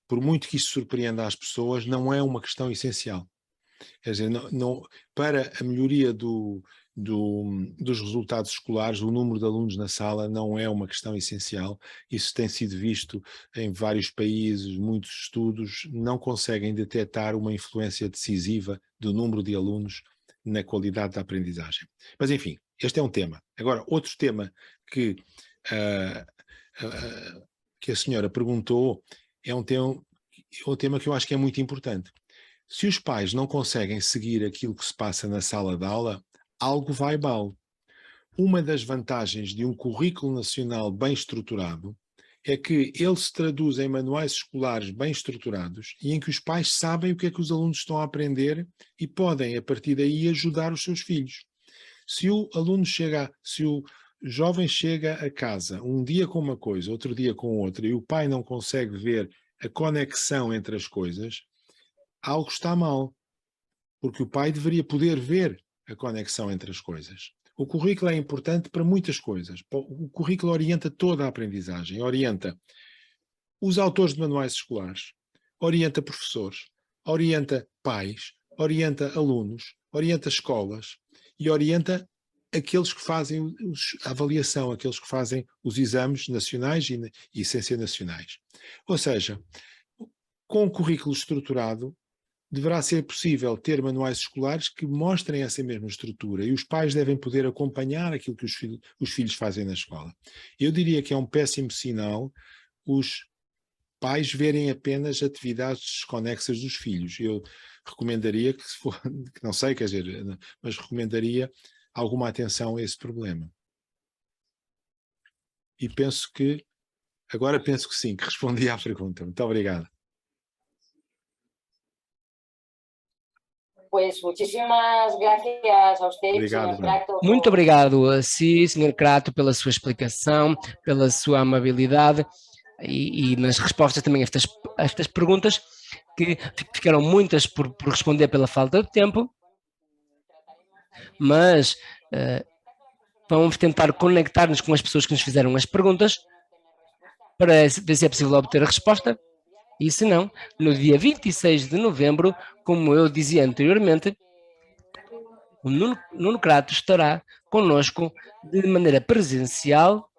por muito que isso surpreenda as pessoas, não é uma questão essencial. Quer dizer, para a melhoria dos resultados escolares, o número de alunos na sala não é uma questão essencial. Isso tem sido visto em vários países, muitos estudos não conseguem detectar uma influência decisiva do número de alunos na qualidade da aprendizagem. Mas, enfim, este é um tema. Agora, outro tema que a senhora perguntou é um tema que eu acho que é muito importante. Se os pais não conseguem seguir aquilo que se passa na sala de aula, algo vai mal. Uma das vantagens de um currículo nacional bem estruturado é que ele se traduz em manuais escolares bem estruturados e em que os pais sabem o que é que os alunos estão a aprender e podem, a partir daí, ajudar os seus filhos. Se o jovem chega a casa um dia com uma coisa, outro dia com outra, e o pai não consegue ver a conexão entre as coisas, algo está mal, porque o pai deveria poder ver a conexão entre as coisas. O currículo é importante para muitas coisas. O currículo orienta toda a aprendizagem, orienta os autores de manuais escolares, orienta professores, orienta pais, orienta alunos, orienta escolas e orienta aqueles que fazem a avaliação, aqueles que fazem os exames nacionais e sem ser nacionais. Ou seja, com o currículo estruturado, deverá ser possível ter manuais escolares que mostrem essa mesma estrutura e os pais devem poder acompanhar aquilo que os filhos fazem na escola. Eu diria que é um péssimo sinal os pais verem apenas atividades desconexas dos filhos. Eu recomendaria que, se for, que não sei, quer dizer, mas recomendaria alguma atenção a esse problema. E agora penso que sim, que respondi à pergunta. Muito obrigado. Pues muchísimas gracias a usted, Obrigado, señor Crato. Muito obrigado a si, Sr. Crato, pela sua explicação, pela sua amabilidade e nas respostas também a estas perguntas, que ficaram muitas por responder pela falta de tempo, mas vamos tentar conectar-nos com as pessoas que nos fizeram as perguntas para ver se é possível obter a resposta. E se não, no dia 26 de novembro, como eu dizia anteriormente, o Nuno Crato estará connosco de maneira presencial.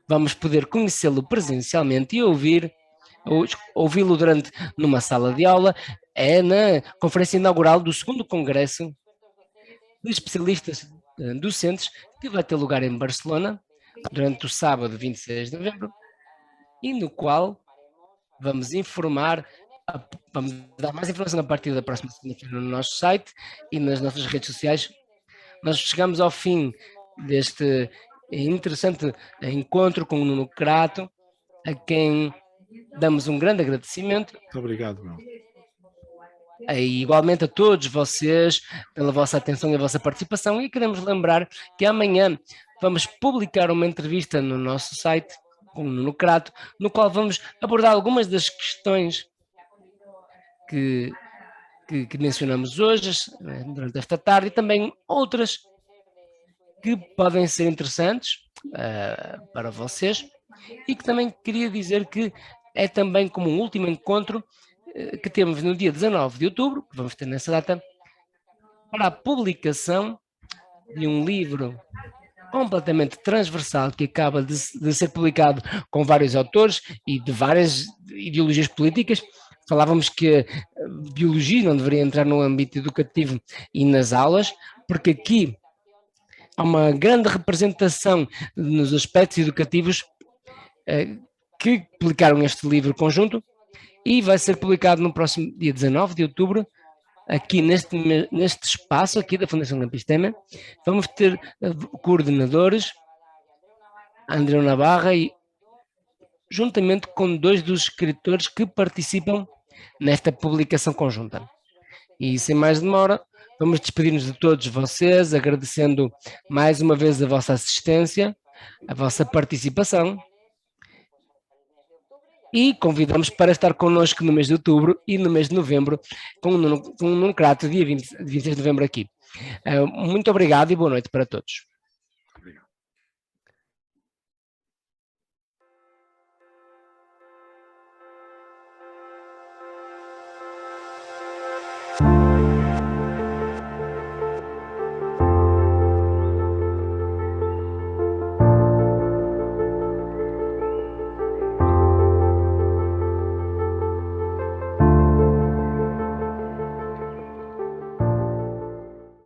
Vamos poder conhecê-lo presencialmente e ouvi-lo numa sala de aula. É na conferência inaugural do 2º Congresso de Especialistas Docentes, que vai ter lugar em Barcelona, durante o sábado 26 de novembro, e no qual vamos dar mais informação a partir da próxima segunda-feira no nosso site e nas nossas redes sociais. Nós chegamos ao fim deste interessante encontro com o Nuno Crato, a quem damos um grande agradecimento. Muito obrigado, meu. E igualmente a todos vocês pela vossa atenção e a vossa participação, e queremos lembrar que amanhã vamos publicar uma entrevista no nosso site com o Nuno Crato, no qual vamos abordar algumas das questões que mencionamos hoje, durante esta tarde, e também outras que podem ser interessantes para vocês, e que também queria dizer que é também como um último encontro que temos no dia 19 de outubro, que vamos ter nessa data, para a publicação de um livro completamente transversal que acaba de ser publicado com vários autores e de várias ideologias políticas. Falávamos que a biologia não deveria entrar no âmbito educativo e nas aulas, porque aqui há uma grande representação nos aspectos educativos que publicaram este livro conjunto, e vai ser publicado no próximo dia 19 de outubro, aqui neste espaço aqui da Fundação Campistema. Vamos ter coordenadores, André Navarra, e juntamente com 2 dos escritores que participam nesta publicação conjunta. E sem mais demora, vamos despedir-nos de todos vocês, agradecendo mais uma vez a vossa assistência, a vossa participação, e convidamos para estar connosco no mês de outubro e no mês de novembro com o Nuno Crato, dia 26 de novembro aqui. Muito obrigado e boa noite para todos.